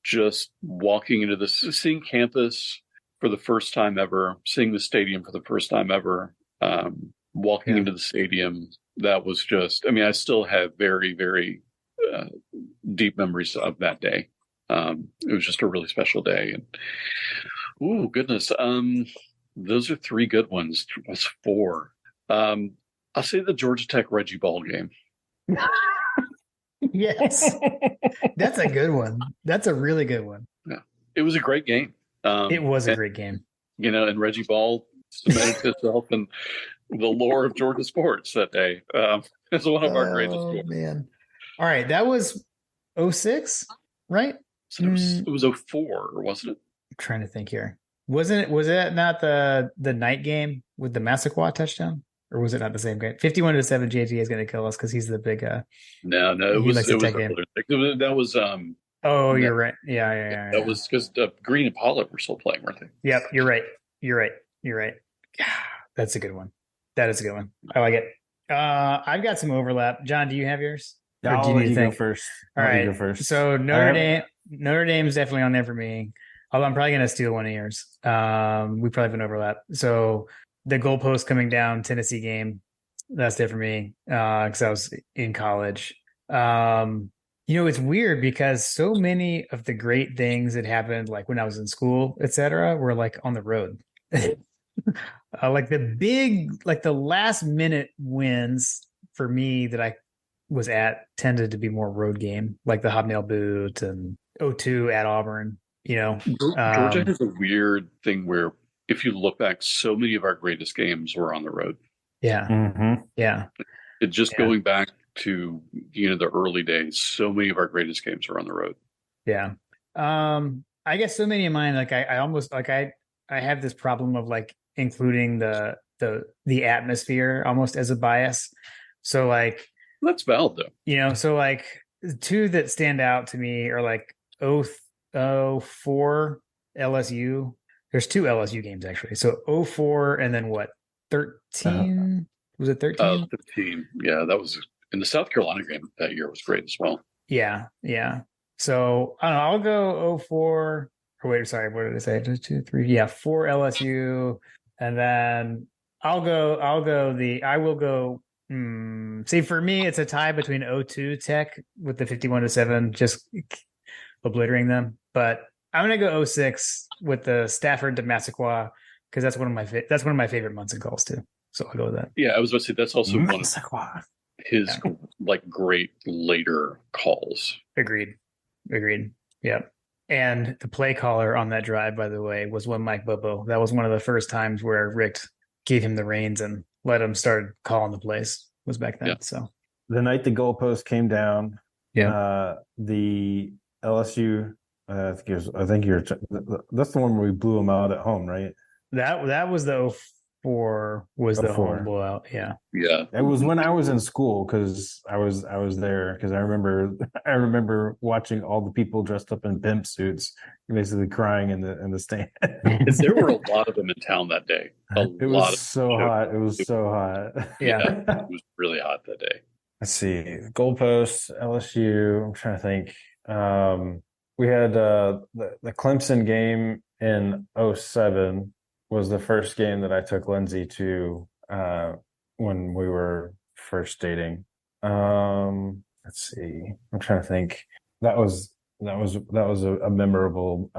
Just walking into seeing campus for the first time ever, seeing the stadium for the first time ever, walking into the stadium. That was just, I still have very, very deep memories of that day. It was just a really special day. And, oh, goodness. Those are 3 good ones. What's 4? I'll say the Georgia Tech Reggie Ball game. Yes. That's a good one. That's a really good one. Yeah. It was a great game. It was a great game. And Reggie Ball cemented himself in the lore of Georgia sports that day. It's one of our greatest scores. Man. All right. That was 06, right? It was 04, wasn't it? I'm trying to think here. Was it not the night game with the Massaquoi touchdown? Or was it not the same game? 51-7, JT is going to kill us because he's the big. No, it was that was. Oh, you're right. Yeah. That was because Green and Pollock were still playing, weren't they? Yep, you're right. Yeah, that's a good one. That is a good one. I like it. I've got some overlap. John, do you have yours? Or do I'll you let need to you think? go first. All I'll let you right. go first. So Notre Dame's definitely on there for me. Although I'm probably going to steal one of yours. We probably have an overlap. So the goalpost coming down Tennessee game, that's there for me because I was in college. It's weird because so many of the great things that happened, like when I was in school, etc., were like on the road. Like the last minute wins for me that I was at tended to be more road game, like the Hobnail Boot and 0-2 at Auburn. Georgia has a weird thing where if you look back, so many of our greatest games were on the road. Yeah. Mm-hmm. Yeah. Going back to the early days, so many of our greatest games were on the road. Yeah. I guess so many of mine, like I almost like I have this problem of like including the atmosphere almost as a bias. So like that's valid though. So like two that stand out to me are like 04 LSU. There's two LSU games actually. So 04 and then what? 13? Was it 13? 15. Yeah, that was in the South Carolina game that year was great as well. Yeah, yeah. So I don't know, I'll go 04. Or wait, sorry, what did I say? 2, 3, yeah, 4 LSU. And then I will go. See, for me, it's a tie between 02 Tech with the 51-7, just obliterating them. But I'm gonna go 06 with the Stafford to Massaquoi because that's one of my favorite Munson calls too. So I'll go with that. Yeah, I was about to say that's also one of his like great later calls. Agreed. Yeah. And the play caller on that drive, by the way, was one Mike Bobo. That was one of the first times where Rick gave him the reins and let him start calling the plays. Was back then. Yeah. So the night the goalpost came down, the LSU. I think that's the one where we blew them out at home, right? That was the 04 was the home blowout. Yeah. It was when I was in school because I was there because I remember watching all the people dressed up in pimp suits, basically crying in the stand. There were a lot of them in town that day. It was so hot. Yeah, it was really hot that day. Let's see, goalposts, LSU. I'm trying to think. We had the Clemson game in 07 was the first game that I took Lindsay to when we were first dating. Let's see. I'm trying to think. That was a memorable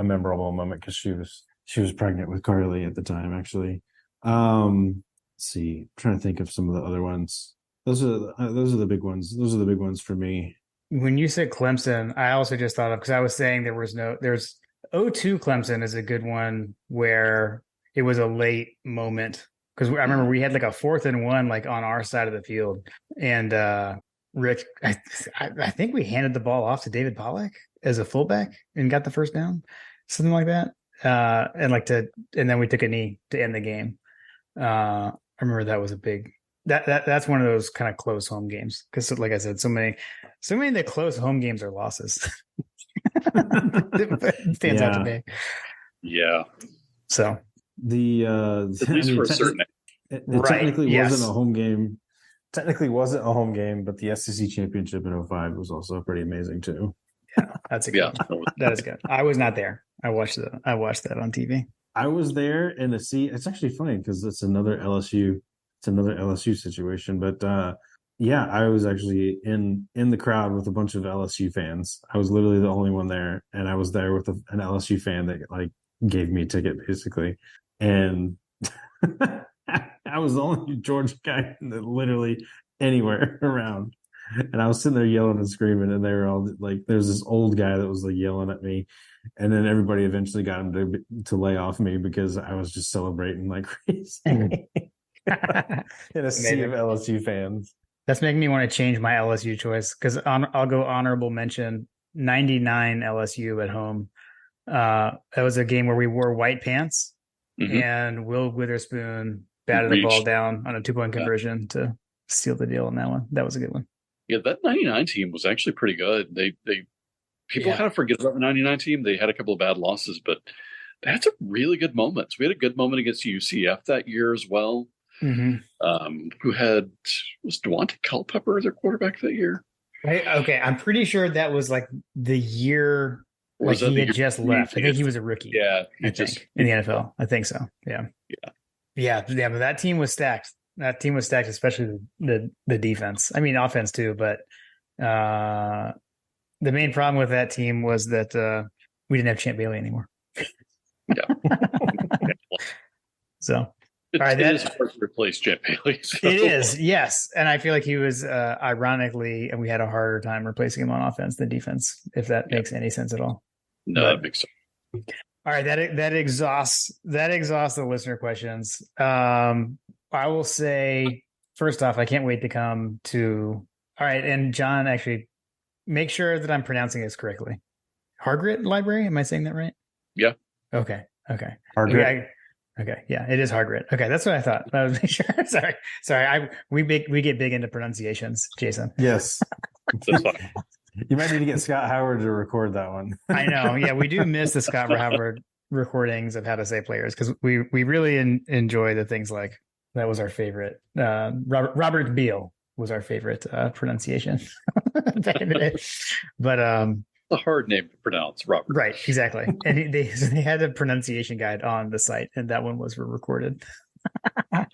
moment because she was pregnant with Carly at the time, actually. Let's see. I'm trying to think of some of the other ones. Those are the big ones. Those are the big ones for me. When you said Clemson, I also just thought of because I was saying there's 02 Clemson is a good one where it was a late moment because I remember we had like a 4th and 1 like on our side of the field, and Rich, I think we handed the ball off to David Pollack as a fullback and got the first down, something like that, and then we took a knee to end the game. I remember that was a big. That's one of those kind of close home games because, like I said, so many of the close home games are losses. It stands out to me. Yeah. So at least for a certain. It technically wasn't a home game. Technically wasn't a home game, but the SEC championship in 05 was also pretty amazing too. Yeah, that's a good one. That is good. I was not there. I watched that on TV. I was there in the seat. It's actually funny because it's another LSU. It's another LSU situation, but I was actually in the crowd with a bunch of LSU fans. I was literally the only one there, and I was there with an LSU fan that like gave me a ticket basically, and I was the only Georgia guy that literally anywhere around, and I was sitting there yelling and screaming, and they were all like, "There's this old guy that was like yelling at me." And then everybody eventually got him to lay off me because I was just celebrating like crazy. In a sea of LSU fans. That's making me want to change my LSU choice because I'll go honorable mention 99 LSU at home. That was a game where we wore white pants and Will Witherspoon batted the ball down on a 2-point conversion to seal the deal on that one. That was a good one. Yeah, that 99 team was actually pretty good. People kind of forget about the 99 team. They had a couple of bad losses, but they had some really good moments. We had a good moment against UCF that year as well. Mm-hmm. Was Devontae Culpepper their quarterback that year? Okay, I'm pretty sure that was like the year, like he had just left. I think he was a rookie. Yeah, in the NFL. I think so. Yeah. But that team was stacked. That team was stacked, especially the defense. I mean, offense too. But the main problem with that team was that we didn't have Champ Bailey anymore. Yeah. So. It is hard to replace Champ Bailey. So. It is, yes. And I feel like he was, ironically, and we had a harder time replacing him on offense than defense, if that makes any sense at all. No, that makes sense. All right, that exhausts the listener questions. I will say, first off, I can't wait to come to. All right, and John, actually, make sure that I'm pronouncing this correctly. Hargrett Library, am I saying that right? Yeah. Okay. Hargrett. Okay, yeah, it is Hargrett. Okay, that's what I thought. I was sure. Sorry. We get big into pronunciations, Jason. Yes. That's fine. You might need to get Scott Howard to record that one. I know. Yeah, we do miss the Scott Howard recordings of how to say players because we really enjoy the things like that was our favorite. Robert Beal was our favorite pronunciation back in the day. But a hard name to pronounce, Robert. Right, exactly. And they had a pronunciation guide on the site, and that one was recorded. I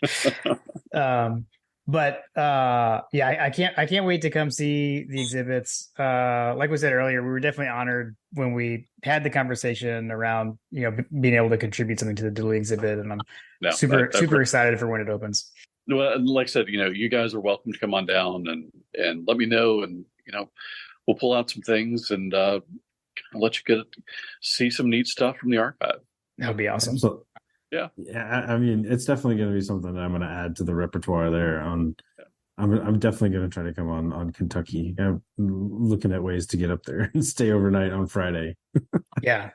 can't wait to come see the exhibits. Like we said earlier, we were definitely honored when we had the conversation around being able to contribute something to the Dooley exhibit, and I'm super excited for when it opens. Well, like I said, you guys are welcome to come on down and let me know, and we'll pull out some things and let you see some neat stuff from the archive. That would be awesome. So, yeah. I mean, it's definitely going to be something that I'm going to add to the repertoire there. I'm definitely going to try to come on Kentucky. I'm looking at ways to get up there and stay overnight on Friday. Yeah,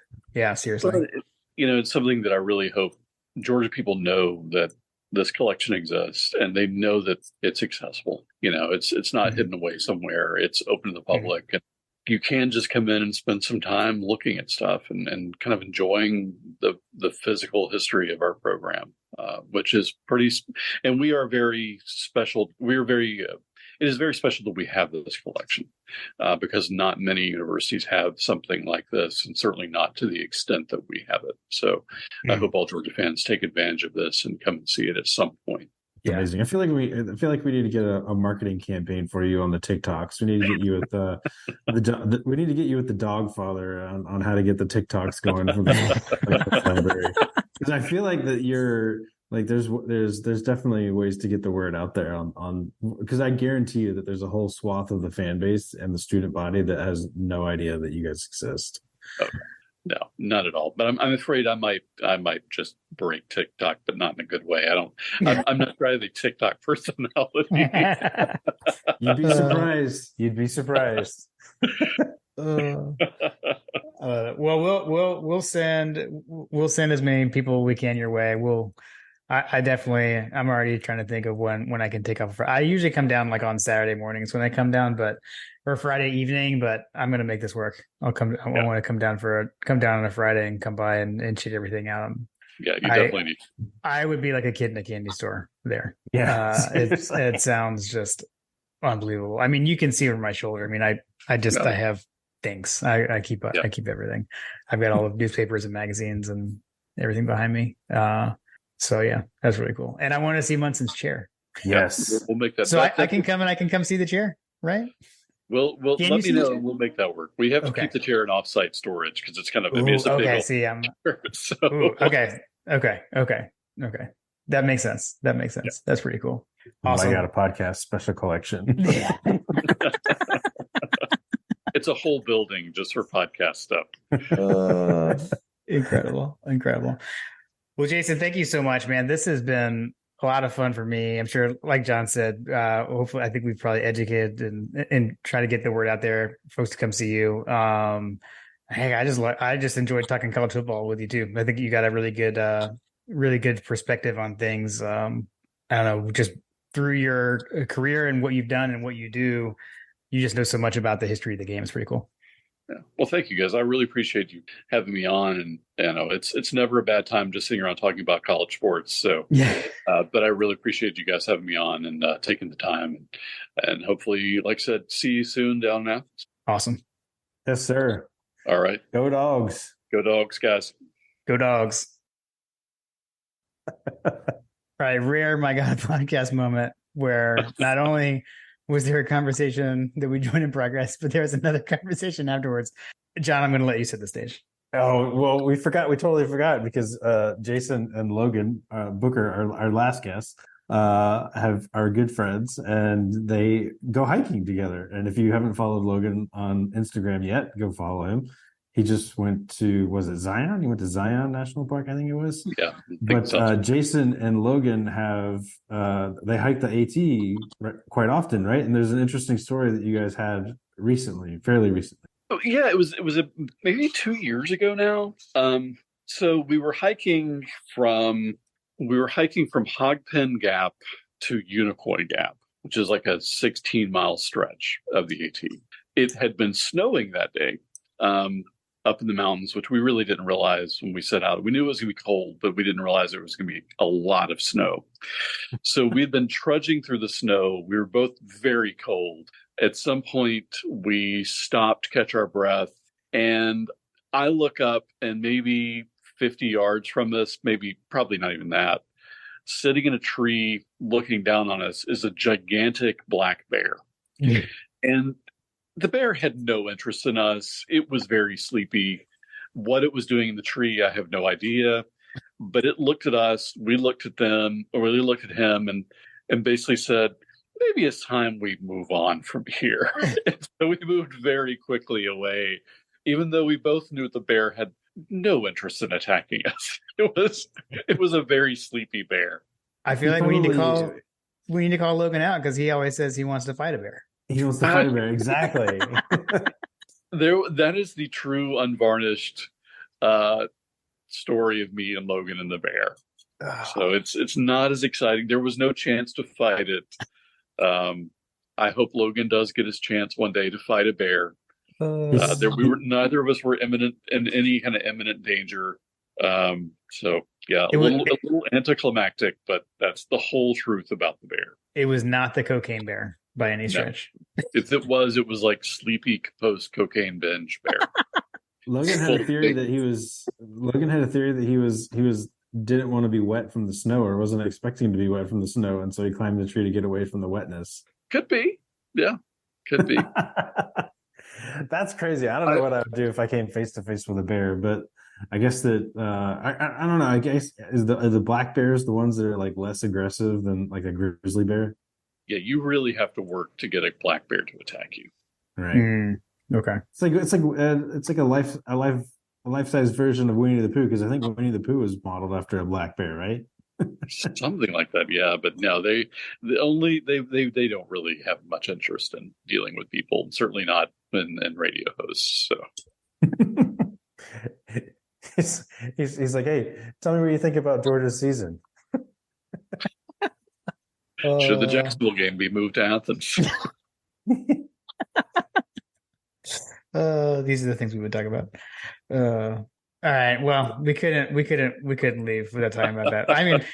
seriously. But, it's something that I really hope Georgia people know, that this collection exists and they know that it's accessible. It's not hidden away somewhere. It's open to the public, and you can just come in and spend some time looking at stuff and kind of enjoying the physical history of our program, which is pretty. And we are very special. It is very special that we have this collection because not many universities have something like this, and certainly not to the extent that we have it. So I hope all Georgia fans take advantage of this and come and see it at some point. Yeah. Amazing. I feel like we need to get a marketing campaign for you on the TikToks. We need to get you with we need to get you with the dog father on how to get the TikToks going from the library. Because I feel like that you're like there's definitely ways to get the word out there on because I guarantee you that there's a whole swath of the fan base and the student body that has no idea that you guys exist. Okay. No, not at all. But I'm afraid I might just break TikTok, but not in a good way. I'm not trying to TikTok personality. You'd be surprised. Well, we'll send as many people we can your way. I'm already trying to think of when I can take off. I usually come down like on Saturday mornings when I come down, or Friday evening, but I'm going to make this work. I want to come down on a Friday and come by and check everything out. Yeah, you definitely need. I would be like a kid in a candy store there. Yeah. It sounds just unbelievable. I mean, you can see over my shoulder. I mean, I have things. I keep everything. I've got all of newspapers and magazines and everything behind me. So yeah, that's really cool. And I want to see Munson's chair. Yes. We'll make that. So I can come see the chair, right? We'll let me know. We'll make that work. We have to keep the chair in offsite storage because it's kind of okay. That makes sense. Yeah. That's pretty cool. Awesome. I got a podcast special collection. It's a whole building just for podcast stuff. Incredible. Well, Jason, thank you so much, man. This has been a lot of fun for me. I'm sure, like John said, hopefully, I think we've probably educated and try to get the word out there, folks to come see you. Hey, I just enjoyed talking college football with you too. I think you got a really good perspective on things. I don't know, just through your career and what you've done and what you do, you just know so much about the history of the game. It's pretty cool. Yeah. Well, thank you guys. I really appreciate you having me on, and it's never a bad time just sitting around talking about college sports. So, Yeah. but I really appreciate you guys having me on and taking the time, and hopefully, like I said, see you soon down in Athens. Awesome. Yes, sir. All right. Go Dogs. Go Dogs, guys. Go Dogs. Right, rare My God podcast moment where not only was there a conversation that we joined in progress, but there was another conversation afterwards. John, I'm going to let you set the stage. Oh, well, we totally forgot because Jason and Logan Booker, our last guests, are good friends and they go hiking together. And if you haven't followed Logan on Instagram yet, go follow him. He just went to, was it Zion? He went to Zion National Park, I think it was. Yeah. But Jason and Logan have, they hike the AT quite often, right? And there's an interesting story that you guys had recently, fairly recently. Oh, yeah, it was maybe 2 years ago now. So we were hiking from Hogpen Gap to Unicorn Gap, which is like a 16-mile stretch of the AT. It had been snowing that day. Up in the mountains, which we really didn't realize when we set out. We knew it was going to be cold, but we didn't realize there was going to be a lot of snow. So we'd been trudging through the snow. We were both very cold. At some point, we stopped to catch our breath, and I look up, and maybe 50 yards from us, probably not even that, sitting in a tree looking down on us is a gigantic black bear. Mm-hmm. And the bear had no interest in us. It was very sleepy. What it was doing in the tree, I have no idea. But it looked at us. We looked at them, or we looked at him, and basically said, maybe it's time we move on from here. So we moved very quickly away, even though we both knew the bear had no interest in attacking us. It was a very sleepy bear. I feel like we need to call Logan out because he always says he wants to fight a bear. He wants to fight a bear, exactly. That is the true unvarnished story of me and Logan and the bear. So it's not as exciting. There was no chance to fight it. I hope Logan does get his chance one day to fight a bear. Neither of us were in any kind of imminent danger. So yeah, a little anticlimactic, but that's the whole truth about the bear. It was not the cocaine bear by any stretch. No. If it was sleepy post cocaine binge bear. Logan had a theory that he didn't want to be wet from the snow, or wasn't expecting to be wet from the snow, and so he climbed the tree to get away from the wetness. Could be. Yeah. Could be. That's crazy. I don't know what I would do if I came face to face with a bear, but I guess that I don't know. I guess are the black bears the ones that are like less aggressive than like a grizzly bear? Yeah, you really have to work to get a black bear to attack you. Right. Okay. It's like a life-size version of Winnie the Pooh, because I think Winnie the Pooh was modeled after a black bear, right? Something like that, yeah. But no, they don't really have much interest in dealing with people. Certainly not in radio hosts. So he's like, hey, tell me what you think about Georgia's season. Should the Jacksonville game be moved to Athens? These are the things we would talk about. All right. Well, we couldn't leave without talking about that. I mean,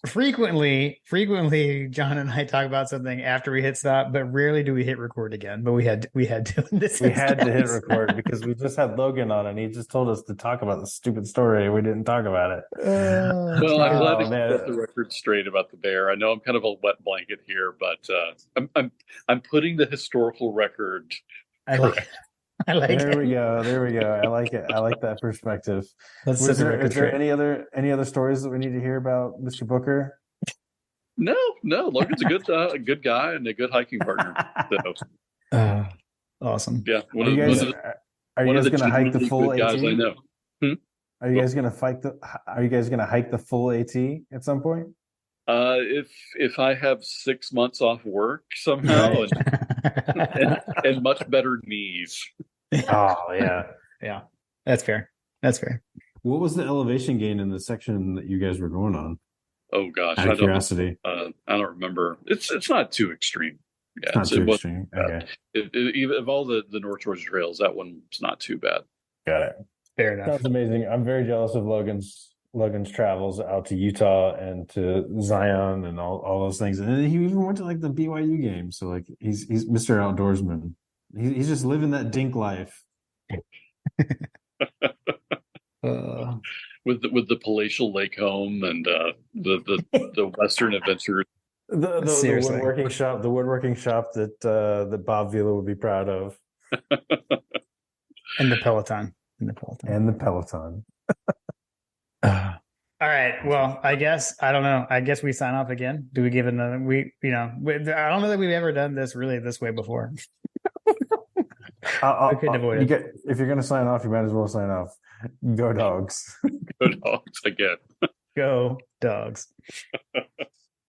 frequently, John and I talk about something after we hit stop, but rarely do we hit record again. But we had to. We had to hit record because we just had Logan on, and he just told us to talk about the stupid story. We didn't talk about it. Well, I'm glad to get the record straight about the bear. I know I'm kind of a wet blanket here, but I'm putting the historical record. I like it. There we go. I like it. I like that perspective. Is there any other stories that we need to hear about Mr. Booker? No. Logan's a good guy and a good hiking partner. So. Awesome. Yeah. Are you guys going to hike the full AT? Guys I know. Are you guys going to hike the full AT at some point? If I have 6 months off work somehow and much better knees. Oh yeah, that's fair. What was the elevation gain in the section that you guys were going on? Oh gosh, out of curiosity. I don't remember. It's not too extreme. Yeah, It's not too extreme. Okay. Even of all the North Georgia trails, that one's not too bad. Got it. Fair enough. Sounds amazing. I'm very jealous of Logan's travels out to Utah and to Zion and all those things. And then he even went to like the BYU game. So like he's Mr. Outdoorsman. He's just living that dink life. With the palatial lake home and the Western adventure. The woodworking shop, that Bob Vila would be proud of. And the Peloton. All right. Well, I don't know. I guess we sign off again. Do we give another? I don't know that we've ever done this really this way before. I couldn't avoid it. If you're going to sign off, you might as well sign off. Go Dogs. Go Dogs again. Go Dogs.